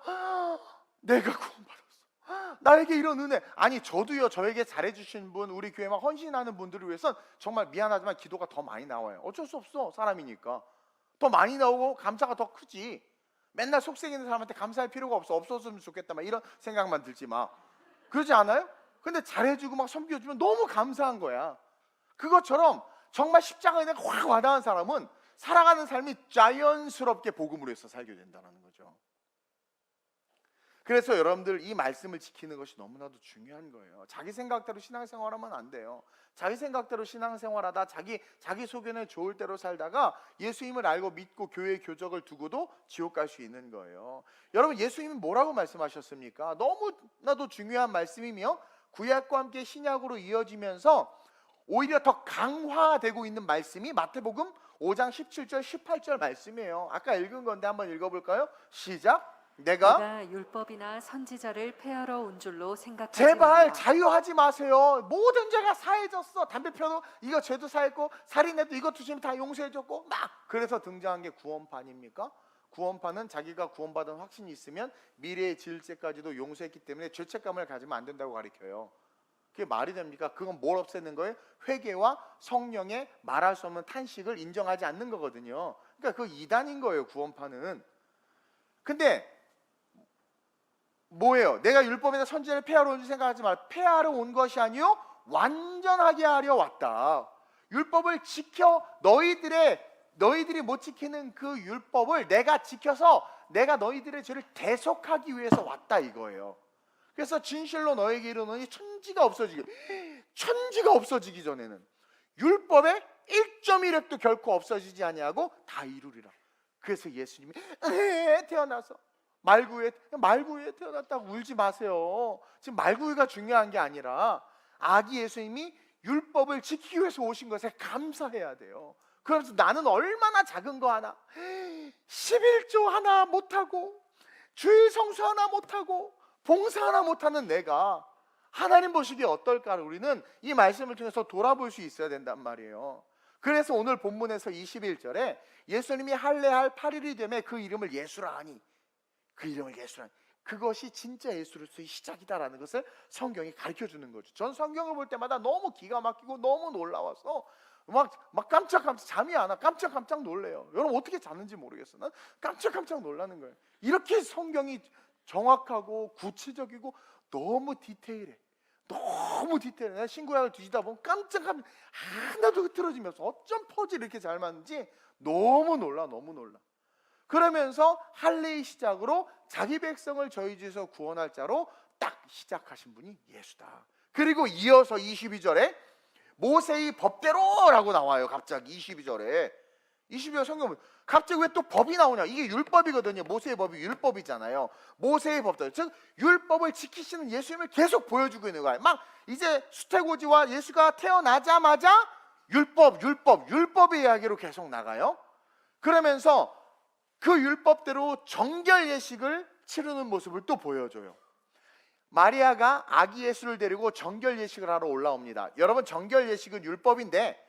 내가 구원받았어. 나에게 이런 은혜. 아니 저도요, 저에게 잘해주신 분, 우리 교회 막 헌신하는 분들을 위해선 정말 미안하지만 기도가 더 많이 나와요. 어쩔 수 없어, 사람이니까. 더 많이 나오고 감사가 더 크지. 맨날 속삭이는 사람한테 감사할 필요가 없어. 없었으면 좋겠다 막 이런 생각만 들지 마. 그러지 않아요? 근데 잘해주고 막 섬겨주면 너무 감사한 거야. 그것처럼 정말 십자가에 내가 확 와닿은 사람은 살아가는 삶이 자연스럽게 복음으로 해서 살게 된다는 거죠. 그래서 여러분들 이 말씀을 지키는 것이 너무나도 중요한 거예요. 자기 생각대로 신앙생활하면 안 돼요. 자기 생각대로 신앙생활하다 자기 속에는 좋을 대로 살다가 예수님을 알고 믿고 교회 교적을 두고도 지옥 갈 수 있는 거예요. 여러분, 예수님은 뭐라고 말씀하셨습니까? 너무나도 중요한 말씀이며 구약과 함께 신약으로 이어지면서 오히려 더 강화되고 있는 말씀이 마태복음 5장 17절 18절 말씀이에요. 아까 읽은 건데 한번 읽어볼까요? 시작. 내가 율법이나 선지자를 폐하러 온 줄로 생각하지 제발 말라. 자유하지 마세요. 모든 죄가 사해졌어. 담배 펴도 이거 죄도 사했고, 살인해도 이것도 지금 다 용서해줬고, 막 그래서 등장한 게 구원판입니까? 구원판은 자기가 구원받은 확신이 있으면 미래의 질죄까지도 용서했기 때문에 죄책감을 가지면 안 된다고 가르쳐요. 그게 말이 됩니까? 그건 뭘 없애는 거예요? 회개와 성령의 말할 수 없는 탄식을 인정하지 않는 거거든요. 그러니까 그 이단인 거예요, 구원판은. 근데 뭐예요? 내가 율법에다 선지자를 폐하러 온 줄 생각하지 말. 폐하러 온 것이 아니요 완전하게 하려 왔다. 율법을 지켜 너희들이 못 지키는 그 율법을 내가 지켜서 내가 너희들의 죄를 대속하기 위해서 왔다 이거예요. 그래서 진실로 너에게 이르노니 천지가 없어지기 전에는 율법의 1.1획도 결코 없어지지 아니하고 다 이루리라. 그래서 예수님이 태어나서 말구에 태어났다고 울지 마세요. 지금 말구가 중요한 게 아니라 아기 예수님이 율법을 지키기 위해서 오신 것에 감사해야 돼요. 그러면서 나는 얼마나 작은 거 하나, 11조 하나 못하고 주일 성수 하나 못하고 봉사 하나 못하는 내가 하나님 보시기에 어떨까를 우리는 이 말씀을 통해서 돌아볼 수 있어야 된단 말이에요. 그래서 오늘 본문에서 21절에 예수님이 할례할 8일이 되매 그 이름을 예수라 하니, 그 이름을 예수라 하니, 그것이 진짜 예수로서의 시작이다라는 것을 성경이 가르쳐주는 거죠. 전 성경을 볼 때마다 너무 기가 막히고 너무 놀라워서 막 깜짝깜짝 잠이 안 와. 깜짝깜짝 놀래요. 여러분 어떻게 잤는지 모르겠어. 난 깜짝깜짝 놀라는 거예요. 이렇게 성경이 정확하고 구체적이고 너무 디테일해. 내가 신구약을 뒤지다 보면 깜짝깜짝 하나도 흐트러지면서 어쩜 퍼즐이 이렇게 잘 맞는지 너무 놀라. 그러면서 할례의 시작으로 자기 백성을 저희 집에서 구원할 자로 딱 시작하신 분이 예수다. 그리고 이어서 22절에 모세의 법대로라고 나와요. 갑자기 22절에 성경은 갑자기 왜 또 법이 나오냐? 이게 율법이거든요. 모세의 법이 율법이잖아요. 모세의 법대로, 즉 율법을 지키시는 예수님을 계속 보여주고 있는 거예요. 막 이제 수태고지와 예수가 태어나자마자 율법의 이야기로 계속 나가요. 그러면서 그 율법대로 정결 예식을 치르는 모습을 또 보여줘요. 마리아가 아기 예수를 데리고 정결 예식을 하러 올라옵니다. 여러분, 정결 예식은 율법인데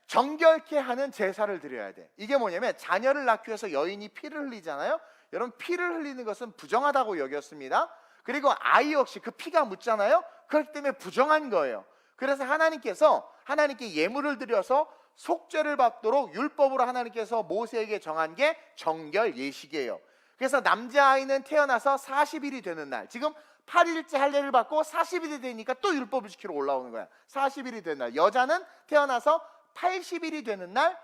정결케 하는 제사를 드려야 돼. 이게 뭐냐면 자녀를 낳기 위해서 여인이 피를 흘리잖아요. 여러분, 피를 흘리는 것은 부정하다고 여겼습니다. 그리고 아이 역시 그 피가 묻잖아요. 그렇기 때문에 부정한 거예요. 그래서 하나님께 예물을 드려서 속죄를 받도록 율법으로 하나님께서 모세에게 정한 게 정결 예식이에요. 그래서 남자아이는 태어나서 40일이 되는 날, 지금 8일째 할례를 받고 40일이 되니까 또 율법을 지키러 올라오는 거야. 40일이 되는 날. 여자는 태어나서 80일이 되는 날,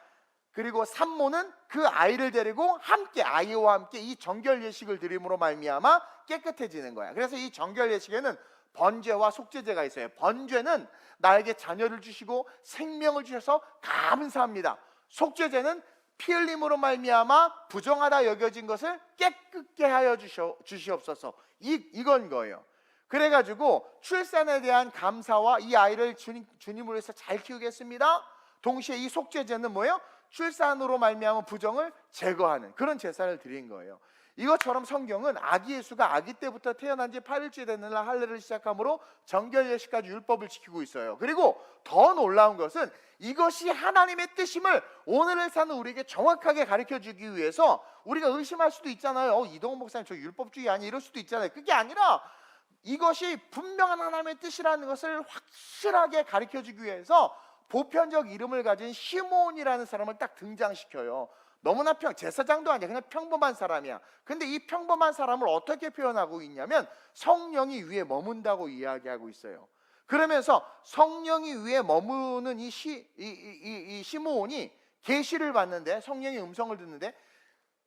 그리고 산모는 그 아이를 데리고 아이와 함께 이 정결 예식을 드림으로 말미암아 깨끗해지는 거야. 그래서 이 정결 예식에는 번제와 속죄제가 있어요. 번제는 나에게 자녀를 주시고 생명을 주셔서 감사합니다. 속죄제는 피 흘림으로 말미암아 부정하다 여겨진 것을 깨끗게 하여 주시옵소서. 이건 거예요. 그래가지고 출산에 대한 감사와 이 아이를 주님으로 해서 잘 키우겠습니다. 동시에 이 속죄제는 뭐예요? 출산으로 말미암은 부정을 제거하는 그런 제사를 드린 거예요. 이것처럼 성경은 아기 예수가 아기 때부터 태어난 지 8일째 되는 날 할례를 시작함으로 정결 예식까지 율법을 지키고 있어요. 그리고 더 놀라운 것은 이것이 하나님의 뜻임을 오늘을 사는 우리에게 정확하게 가르쳐주기 위해서, 우리가 의심할 수도 있잖아요. 이동훈 목사님 저 율법주의 아니, 이럴 수도 있잖아요. 그게 아니라 이것이 분명한 하나님의 뜻이라는 것을 확실하게 가르쳐주기 위해서 보편적 이름을 가진 시몬이라는 사람을 딱 등장시켜요. 너무나 제사장도 아니야. 그냥 평범한 사람이야. 근데 이 평범한 사람을 어떻게 표현하고 있냐면 성령이 위에 머문다고 이야기하고 있어요. 그러면서 성령이 위에 머무는 이 시므온이 계시를 받는데, 성령의 음성을 듣는데,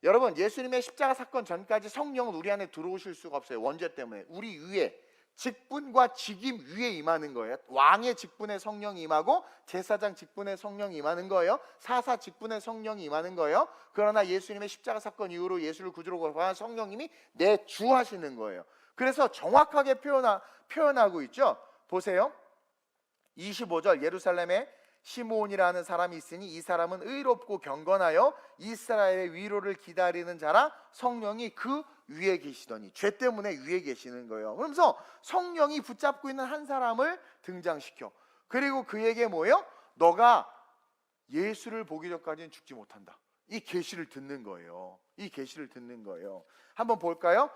여러분 예수님의 십자가 사건 전까지 성령은 우리 안에 들어오실 수가 없어요. 원죄 때문에. 우리 위에 직분과 직임 위에 임하는 거예요. 왕의 직분에 성령이 임하고 제사장 직분에 성령이 임하는 거예요. 사사 직분에 성령이 임하는 거예요. 그러나 예수님의 십자가 사건 이후로 예수를 구주로 고백한 성령님이 내주하시는 거예요. 그래서 정확하게 표현하고 있죠. 보세요. 25절, 예루살렘에 시므온이라는 사람이 있으니 이 사람은 의롭고 경건하여 이스라엘의 위로를 기다리는 자라, 성령이 그 위에 계시더니. 죄 때문에 위에 계시는 거예요. 그러면서 성령이 붙잡고 있는 한 사람을 등장시켜. 그리고 그에게 뭐예요? 너가 예수를 보기 전까지는 죽지 못한다. 이 계시를 듣는 거예요. 이 계시를 듣는 거예요. 한번 볼까요?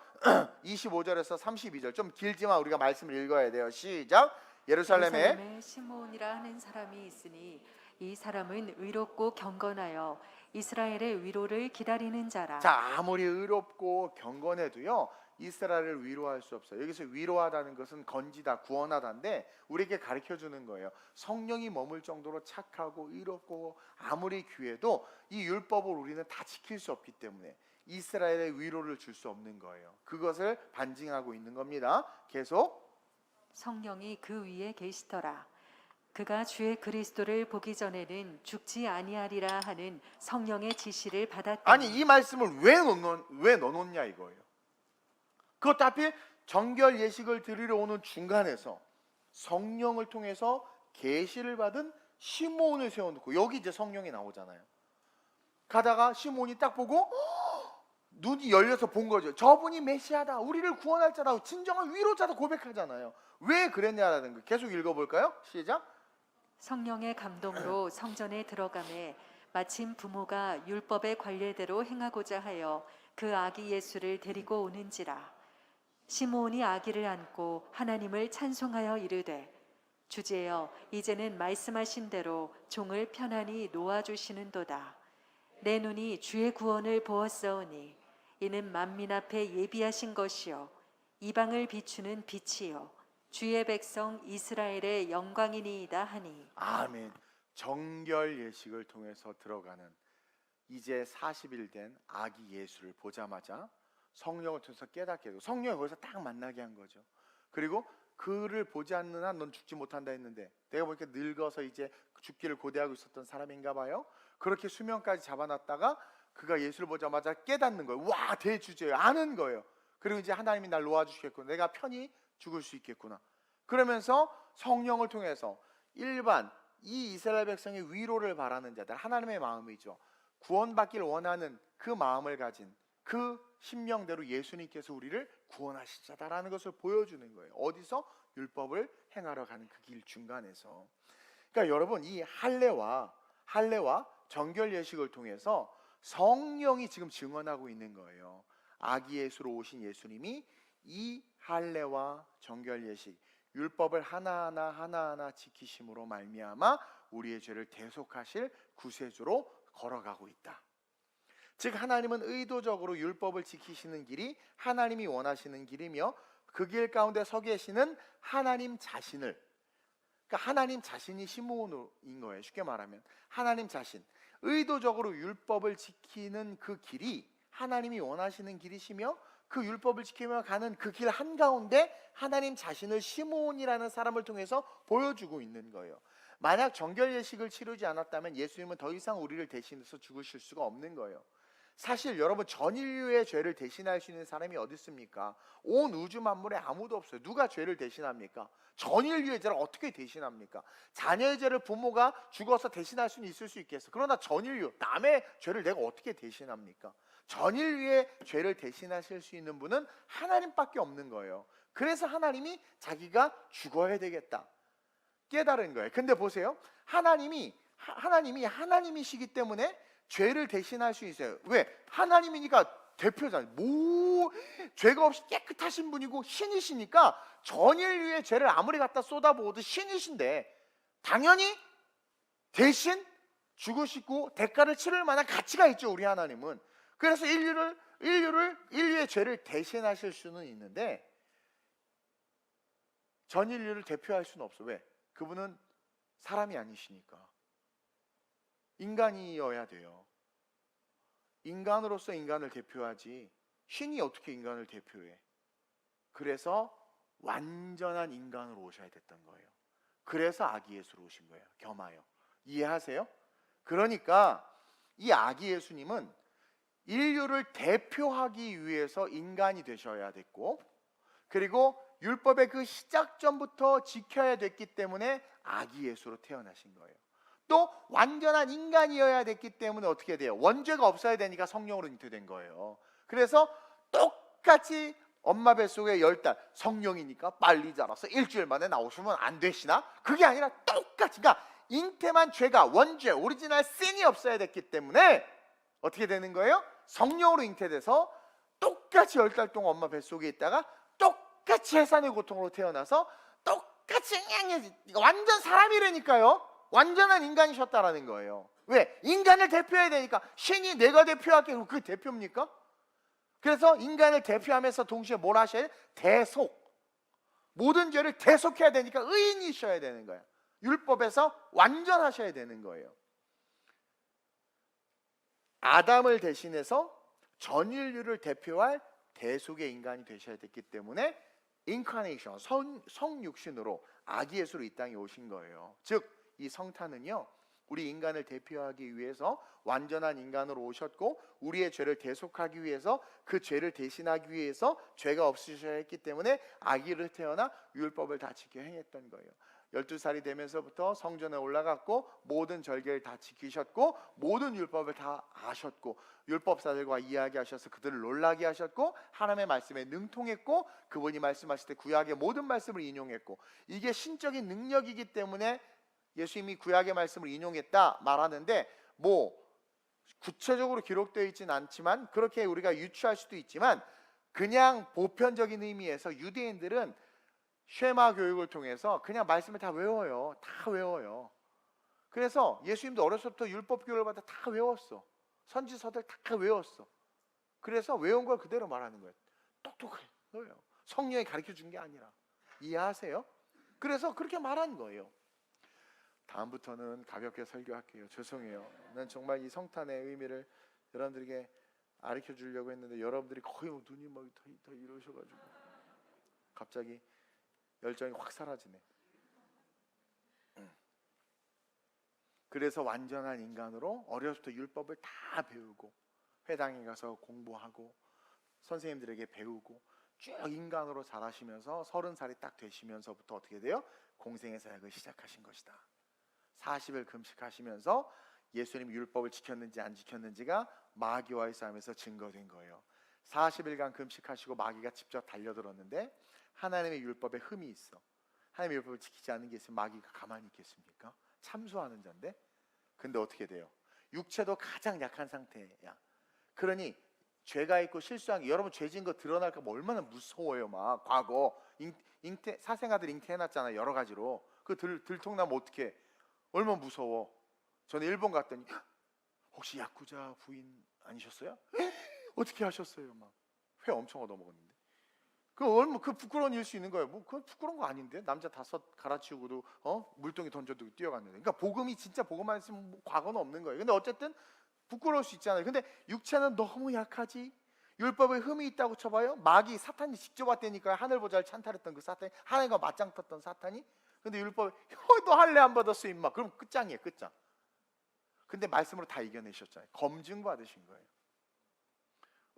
25절에서 32절, 좀 길지만 우리가 말씀을 읽어야 돼요. 시작. 예루살렘에 시므온이라 하는 사람이 있으니 이 사람은 의롭고 경건하여 이스라엘의 위로를 기다리는 자라. 자, 아무리 의롭고 경건해도요 이스라엘을 위로할 수 없어요. 여기서 위로하다는 것은 건지다, 구원하다인데 우리에게 가르쳐주는 거예요. 성령이 머물 정도로 착하고 의롭고 아무리 귀해도 이 율법을 우리는 다 지킬 수 없기 때문에 이스라엘의 위로를 줄 수 없는 거예요. 그것을 반증하고 있는 겁니다. 계속. 성령이 그 위에 계시더라. 그가 주의 그리스도를 보기 전에는 죽지 아니하리라 하는 성령의 지시를 받았더니. 아니, 이 말씀을 왜 넣어놓냐 이거예요. 그것도 하필 정결 예식을 드리러 오는 중간에서 성령을 통해서 계시를 받은 시몬을 세워놓고, 여기 이제 성령이 나오잖아요. 가다가 시몬이 딱 보고 눈이 열려서 본 거죠. 저분이 메시아다, 우리를 구원할 자다, 진정한 위로자다 고백하잖아요. 왜 그랬냐라는 거 계속 읽어볼까요? 시작. 성령의 감동으로 성전에 들어가매 마침 부모가 율법의 관례대로 행하고자 하여 그 아기 예수를 데리고 오는지라. 시므온이 아기를 안고 하나님을 찬송하여 이르되, 주제여 이제는 말씀하신 대로 종을 편안히 놓아주시는도다. 내 눈이 주의 구원을 보았사오니 이는 만민 앞에 예비하신 것이요 이방을 비추는 빛이요 주의 백성 이스라엘의 영광이니이다 하니. 아멘. 정결 예식을 통해서 들어가는 이제 40일 된 아기 예수를 보자마자 성령을 통해서 깨닫게 되고, 성령이 거기서 딱 만나게 한 거죠. 그리고 그를 보지 않는 한 넌 죽지 못한다 했는데, 내가 보니까 늙어서 이제 죽기를 고대하고 있었던 사람인가 봐요. 그렇게 수명까지 잡아놨다가 그가 예수를 보자마자 깨닫는 거예요. 와, 대주제예요. 아는 거예요. 그리고 이제 하나님이 날 놓아주시겠구나, 내가 편히 죽을 수 있겠구나. 그러면서 성령을 통해서 일반 이 이스라엘 백성의 위로를 바라는 자들, 하나님의 마음이죠. 구원받기를 원하는 그 마음을 가진 그 심령대로 예수님께서 우리를 구원하시자다라는 것을 보여주는 거예요. 어디서? 율법을 행하러 가는 그 길 중간에서. 그러니까 여러분, 이 할례와 정결 예식을 통해서 성령이 지금 증언하고 있는 거예요. 아기 예수로 오신 예수님이 이 할례와 정결 예식, 율법을 하나하나 지키심으로 말미암아 우리의 죄를 대속하실 구세주로 걸어가고 있다. 즉 하나님은 의도적으로 율법을 지키시는 길이 하나님이 원하시는 길이며, 그 길 가운데 서 계시는 하나님 자신을, 그러니까 하나님 자신이 시므온인 거예요. 쉽게 말하면 하나님 자신, 의도적으로 율법을 지키는 그 길이 하나님이 원하시는 길이시며, 그 율법을 지키며 가는 그 길 한가운데 하나님 자신을 시므온이라는 사람을 통해서 보여주고 있는 거예요. 만약 정결 예식을 치르지 않았다면 예수님은 더 이상 우리를 대신해서 죽으실 수가 없는 거예요. 사실 여러분, 전 인류의 죄를 대신할 수 있는 사람이 어디 있습니까? 온 우주 만물에 아무도 없어요. 누가 죄를 대신합니까? 전 인류의 죄를 어떻게 대신합니까? 자녀의 죄를 부모가 죽어서 대신할 수는 있을 수 있겠어. 그러나 전 인류, 남의 죄를 내가 어떻게 대신합니까? 전 인류의 죄를 대신하실 수 있는 분은 하나님밖에 없는 거예요. 그래서 하나님이 자기가 죽어야 되겠다 깨달은 거예요. 근데 보세요, 하나님이시기 때문에 죄를 대신할 수 있어요. 왜? 하나님이니까 대표잖아요. 죄가 없이 깨끗하신 분이고 신이시니까 전 인류의 죄를 아무리 갖다 쏟아부어도 신이신데 당연히 대신 죽으시고 대가를 치를 만한 가치가 있죠, 우리 하나님은. 그래서 인류의 죄를 대신하실 수는 있는데 전 인류를 대표할 수는 없어. 왜? 그분은 사람이 아니시니까. 인간이어야 돼요. 인간으로서 인간을 대표하지 신이 어떻게 인간을 대표해? 그래서 완전한 인간으로 오셔야 됐던 거예요. 그래서 아기 예수로 오신 거예요. 겸하여. 이해하세요? 그러니까 이 아기 예수님은 인류를 대표하기 위해서 인간이 되셔야 됐고, 그리고 율법의 그 시작점부터 지켜야 됐기 때문에 아기 예수로 태어나신 거예요. 또 완전한 인간이어야 됐기 때문에 어떻게 돼요? 원죄가 없어야 되니까 성령으로 잉태된 거예요. 그래서 똑같이 엄마 뱃속에 10달, 성령이니까 빨리 자라서 일주일 만에 나오시면 안 되시나? 그게 아니라 똑같이, 그러니까 잉태만 죄가, 원죄, 오리지널 씬이 없어야 됐기 때문에 어떻게 되는 거예요? 성령으로 잉태돼서 똑같이 10달 동안 엄마 뱃속에 있다가 똑같이 해산의 고통으로 태어나서 똑같이 완전 사람이라니까요. 완전한 인간이셨다라는 거예요. 왜? 인간을 대표해야 되니까. 신이 내가 대표할게, 그럼 그게 대표입니까? 그래서 인간을 대표하면서 동시에 뭘 하셔야 돼? 대속. 모든 죄를 대속해야 되니까 의인이셔야 되는 거예요. 율법에서 완전하셔야 되는 거예요. 아담을 대신해서 전 인류를 대표할 대속의 인간이 되셔야 됐기 때문에 인카네이션, 성육신으로 아기 예수로 이 땅에 오신 거예요. 즉 이 성탄은요, 우리 인간을 대표하기 위해서 완전한 인간으로 오셨고, 우리의 죄를 대속하기 위해서, 그 죄를 대신하기 위해서 죄가 없으셔야 했기 때문에 아기를 태어나 율법을 다 지켜 행했던 거예요. 12살이 되면서부터 성전에 올라갔고 모든 절개를 다 지키셨고 모든 율법을 다 아셨고 율법사들과 이야기하셔서 그들을 놀라게 하셨고 하나님의 말씀에 능통했고 그분이 말씀하실 때 구약의 모든 말씀을 인용했고, 이게 신적인 능력이기 때문에 예수님이 구약의 말씀을 인용했다 말하는데, 뭐 구체적으로 기록되어 있지는 않지만 그렇게 우리가 유추할 수도 있지만, 그냥 보편적인 의미에서 유대인들은 쉐마 교육을 통해서 그냥 말씀을 다 외워요. 다 외워요. 그래서 예수님도 어렸을 때 율법 교육을 받아 다 외웠어. 선지서들 다 외웠어. 그래서 외운 걸 그대로 말하는 거예요. 똑똑해요. 성령이 가르쳐 준 게 아니라. 이해하세요? 그래서 그렇게 말한 거예요. 다음부터는 가볍게 설교할게요. 죄송해요. 난 정말 이 성탄의 의미를 여러분들에게 가르쳐 주려고 했는데 여러분들이 거의 눈이 막 다 이러셔가지고 갑자기 열정이 확 사라지네. 그래서 완전한 인간으로 어렸을 때 율법을 다 배우고 회당에 가서 공부하고 선생님들에게 배우고 쭉 인간으로 자라시면서 30살이 딱 되시면서부터 어떻게 돼요? 공생의 사역을 시작하신 것이다. 40일 금식하시면서 예수님 율법을 지켰는지 안 지켰는지가 마귀와의 싸움에서 증거된 거예요. 40일간 금식하시고 마귀가 직접 달려들었는데 하나님의 율법에 흠이 있어. 하나님의 율법을 지키지 않는 게 있으면 마귀가 가만히 있겠습니까? 참소하는 자인데. 근데 어떻게 돼요? 육체도 가장 약한 상태야. 그러니 죄가 있고 실수한 게, 여러분 죄 지은 거 드러날까 봐 얼마나 무서워요. 막 과거 사생아들 잉태해놨잖아요. 여러 가지로. 그 들통나면 어떻게, 얼마나 무서워. 저는 일본 갔더니 혹시 야쿠자 부인 아니셨어요? 어떻게 하셨어요? 막 회 엄청 얻어먹었는데. 그 부끄러운 일 수 있는 거예요. 뭐 그 부끄러운 거 아닌데. 남자 5 갈아치우고도 물동이 던져도 뛰어갔는데. 그러니까 복음이 진짜 복음만 있으면 뭐 과거는 없는 거예요. 근데 어쨌든 부끄러울 수 있잖아요. 근데 육체는 너무 약하지. 율법에 흠이 있다고 쳐봐요. 마귀 사탄이 직접 왔다니까요. 하늘 보좌를 찬탈했던 그 사탄이, 하나님과 맞짱 떴던 사탄이. 근데 율법에 너 할례 안 받았어 임마. 그럼 끝장이에요. 끝장. 근데 말씀으로 다 이겨내셨잖아요. 검증 받으신 거예요.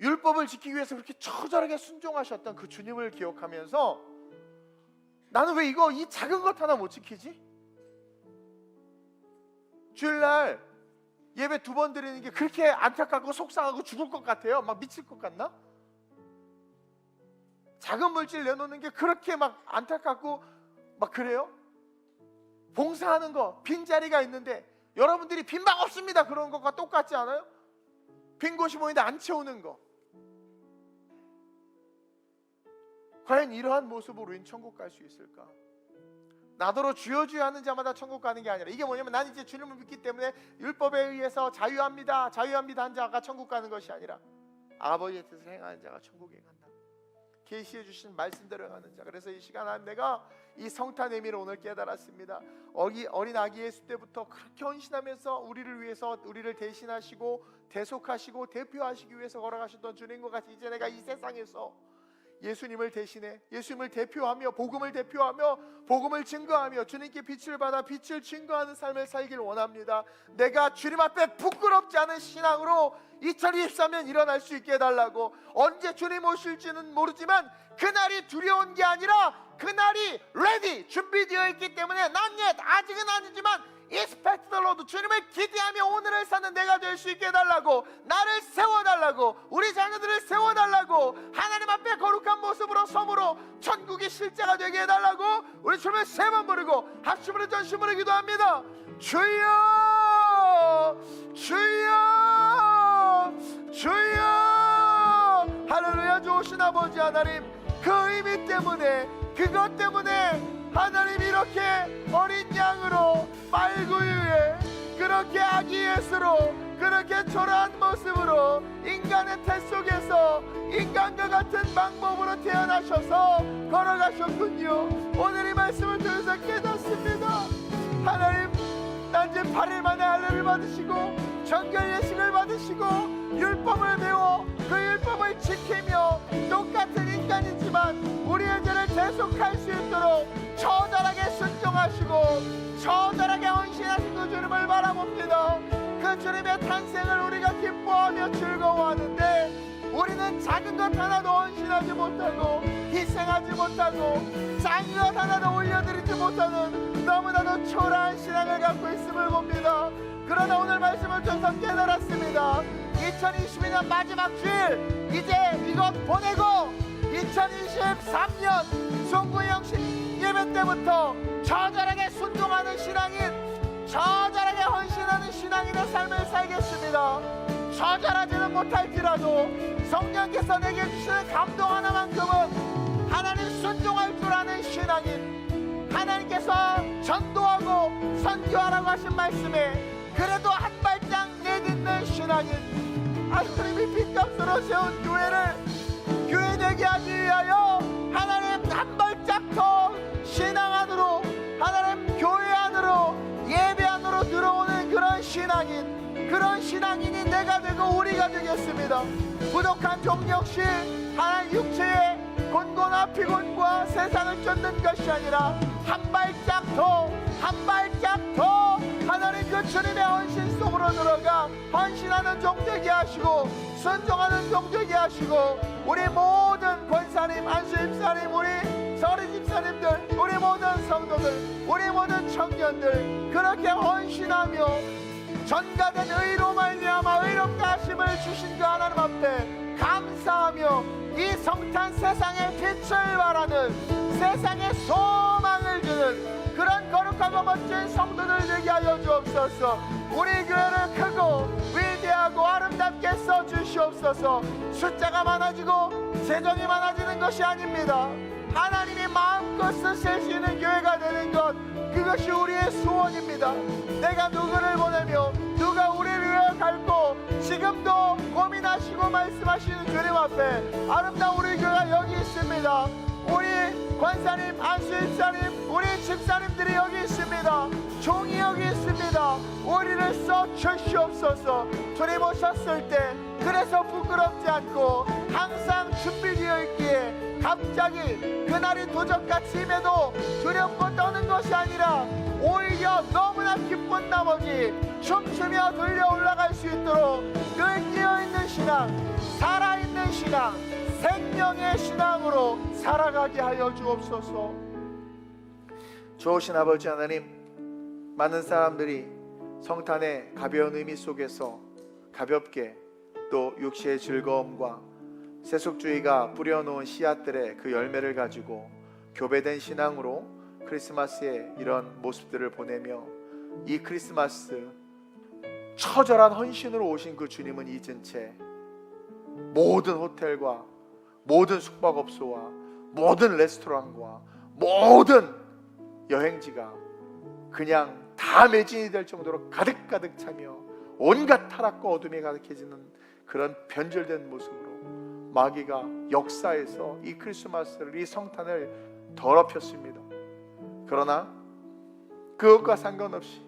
율법을 지키기 위해서 그렇게 처절하게 순종하셨던 그 주님을 기억하면서 나는 왜 이 작은 것 하나 못 지키지? 주일날 예배 2번 드리는 게 그렇게 안타깝고 속상하고 죽을 것 같아요? 막 미칠 것 같나? 작은 물질 내놓는 게 그렇게 막 안타깝고 막 그래요? 봉사하는 거, 빈자리가 있는데 여러분들이 빈방 없습니다 그런 것과 똑같지 않아요? 빈 곳이 보이는데 안 채우는 거. 과연 이러한 모습으로 우리는 천국 갈 수 있을까? 나더러 주여 주여 하는 자마다 천국 가는 게 아니라, 이게 뭐냐면 난 이제 주님을 믿기 때문에 율법에 의해서 자유합니다 한 자가 천국 가는 것이 아니라 아버지의 뜻을 행하는 자가 천국에 간다. 계시해 주신 말씀대로 가는 자. 그래서 이 시간 내가 이 성탄 의미를 오늘 깨달았습니다. 어린 아기 예수 때부터 그렇게 헌신하면서 우리를 위해서, 우리를 대신하시고 대속하시고 대표하시기 위해서 걸어가셨던 주님과 같이 이제 내가 이 세상에서 예수님을 대신해, 예수님을 대표하며 복음을 대표하며 복음을 증거하며 주님께 빛을 받아 빛을 증거하는 삶을 살길 원합니다. 내가 주님 앞에 부끄럽지 않은 신앙으로 2023년 일어날 수 있게 해달라고. 언제 주님 오실지는 모르지만 그날이 두려운 게 아니라 그날이 ready, 준비되어 있기 때문에 not yet, 아직은 아니지만 expect the Lord, 주님을 기대하며 오늘을 사는 내가 될 수 있게 해달라고. 나를 세워달라고, 우리 자녀들을 세워달라고, 하나님 앞에 거룩한 모습으로 섬으로 천국이 실제가 되게 해달라고 우리 주님을 3번 부르고 합심으로 전심으로 기도합니다. 주여 주여 주여. 할렐루야. 좋으신 아버지 하나님, 그 의미 때문에, 그것 때문에 하나님 이렇게 어린 양으로 말구유에 그렇게 아기 예수로 그렇게 초라한 모습으로 인간의 태 속에서 인간과 같은 방법으로 태어나셔서 걸어가셨군요. 오늘 이 말씀을 통해서 깨닫습니다. 하나님, 단지 8일 만에 할례를 받으시고 정결 예식을 받으시고 율법을 배워 그 율법을 지키며 똑같은 인간이지만 우리의 죄를 대속할 수 있도록 처절하게 순종하시고 처절하게 헌신하신 그 주님을 바라봅니다. 그 주님의 탄생을 우리가 기뻐하며 즐거워하는데 우리는 작은 것 하나도 헌신하지 못하고 희생하지 못하고 작은 것 하나도 올려드리지 못하는 너무나도 초라한 신앙을 갖고 있음을 봅니다. 그러나 오늘 말씀을 통해서 깨달았습니다. 2022년 마지막 주일, 이제 이것 보내고 2023년 송구영신 예배 때부터 처절하게 순종하는 신앙인, 처절하게 헌신하는 신앙인의 삶을 살겠습니다. 처절하지는 못할지라도 성령께서 내게 주시는 감동 하나만큼은 하나님 순종할 줄 아는 신앙인, 하나님께서 전도하고 선교하라고 하신 말씀에 그래도 한 발짝 내딛는 신앙인, 하나님이 빚값으로 세운 교회를 교회되게 하기 위하여 하나님 한 발짝 더 신앙 안으로, 하나님 교회 안으로, 예배 안으로 들어오는 그런 신앙인, 그런 신앙인이 내가 되고 우리가 되겠습니다. 부족한 종 역시 하나님 육체의 곤곤한 피곤과 세상을 쫓는 것이 아니라 한 발짝 더, 한 발짝 더 하나님 그 주님의 헌신 속으로 들어가 헌신하는 종 되게 하시고 순종하는 종 되게 하시고 우리 모든 권사님, 안수 집사님, 우리 서리 집사님들, 우리 모든 성도들, 우리 모든 청년들 그렇게 헌신하며 전가된 의로 말미암아 의롭게 하심을 주신 그 하나님 앞에 감사하며 이 성탄 세상의 빛을 발하는, 세상의 소망을 주는 그런 거룩하고 멋진 성도들 되게 하여 주옵소서. 우리 교회를 크고 위대하고 아름답게 써주시옵소서. 숫자가 많아지고 재정이 많아지는 것이 아닙니다. 하나님이 마음껏 쓰실 수 있는 교회가 되는 것, 그것이 우리의 소원입니다. 내가 누구를 보내며 누가 우리를 위하여 갈고 지금도 고민하시고 말씀하시는 주님 앞에 아름다운 우리 교회가 여기 있습니다. 우리 권사님, 안수집사님, 우리 집사님들이 여기 있습니다. 종이 여기 있습니다. 우리를 써 주시옵소서. 주님 오셨을 때 그래서 부끄럽지 않고 항상 준비되어 있기에 갑자기 그날이 도적같이 임해도 두렵고 떠는 것이 아니라 오히려 너무나 기쁜 나머지 춤추며 들려 올라갈 수 있도록 늘 끼어있는 신앙, 살아있는 신앙, 생명의 신앙으로 살아가게 하여 주옵소서. 좋으신 아버지 하나님, 많은 사람들이 성탄의 가벼운 의미 속에서 가볍게 또 육체의 즐거움과 세속주의가 뿌려놓은 씨앗들의 그 열매를 가지고 교배된 신앙으로 크리스마스의 이런 모습들을 보내며 이 크리스마스 처절한 헌신으로 오신 그 주님은 잊은 채 모든 호텔과 모든 숙박업소와 모든 레스토랑과 모든 여행지가 그냥 다 매진이 될 정도로 가득가득 차며 온갖 타락과 어둠이 가득해지는 그런 변절된 모습으로 마귀가 역사에서 이 크리스마스를, 이 성탄을 더럽혔습니다. 그러나 그것과 상관없이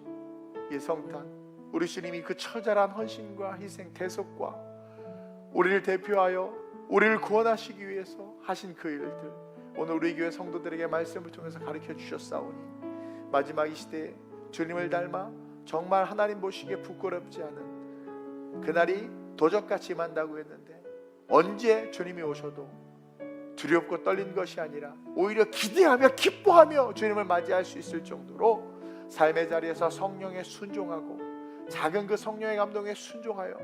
이 성탄, 우리 주님이 그 처절한 헌신과 희생, 대속과 우리를 대표하여 우리를 구원하시기 위해서 하신 그 일들, 오늘 우리 교회 성도들에게 말씀을 통해서 가르쳐 주셨사오니 마지막 이 시대에 주님을 닮아 정말 하나님 보시기에 부끄럽지 않은 그날이 도적같이 임한다고 했는데, 언제 주님이 오셔도 두렵고 떨린 것이 아니라 오히려 기대하며 기뻐하며 주님을 맞이할 수 있을 정도로 삶의 자리에서 성령에 순종하고 작은 그 성령의 감동에 순종하여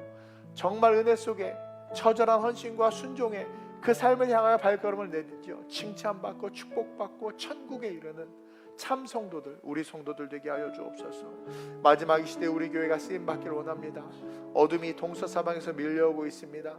정말 은혜 속에 처절한 헌신과 순종에 그 삶을 향하여 발걸음을 내딛죠. 칭찬받고 축복받고 천국에 이르는 참 성도들, 우리 성도들 되게 하여 주옵소서. 마지막 이 시대에 우리 교회가 쓰임받기를 원합니다. 어둠이 동서사방에서 밀려오고 있습니다.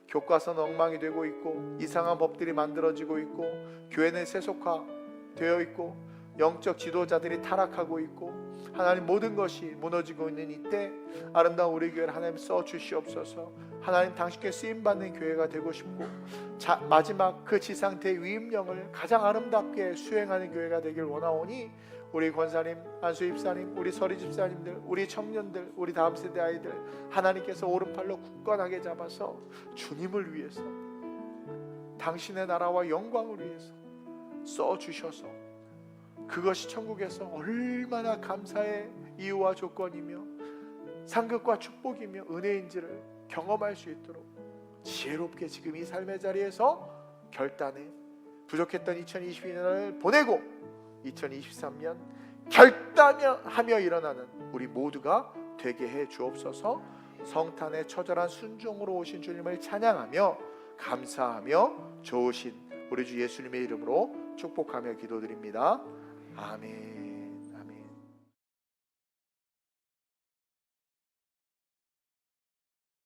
교과서는 엉망이 되고 있고 이상한 법들이 만들어지고 있고 교회는 세속화되어 있고 영적 지도자들이 타락하고 있고 하나님 모든 것이 무너지고 있는 이때 아름다운 우리 교회를 하나님 써주시옵소서. 하나님 당신께 쓰임받는 교회가 되고 싶고 마지막 그 지상 대위임령을 가장 아름답게 수행하는 교회가 되길 원하오니 우리 권사님, 안수 집사님, 우리 서리 집사님들, 우리 청년들, 우리 다음 세대 아이들 하나님께서 오른팔로 굳건하게 잡아서 주님을 위해서, 당신의 나라와 영광을 위해서 써주셔서 그것이 천국에서 얼마나 감사의 이유와 조건이며 상급과 축복이며 은혜인지를 경험할 수 있도록 지혜롭게 지금 이 삶의 자리에서 결단해 부족했던 2022년을 보내고 2023년 결단하며 일어나는 우리 모두가 되게 해 주옵소서. 성탄의 처절한 순종으로 오신 주님을 찬양하며 감사하며 좋으신 우리 주 예수님의 이름으로 축복하며 기도드립니다. 아멘.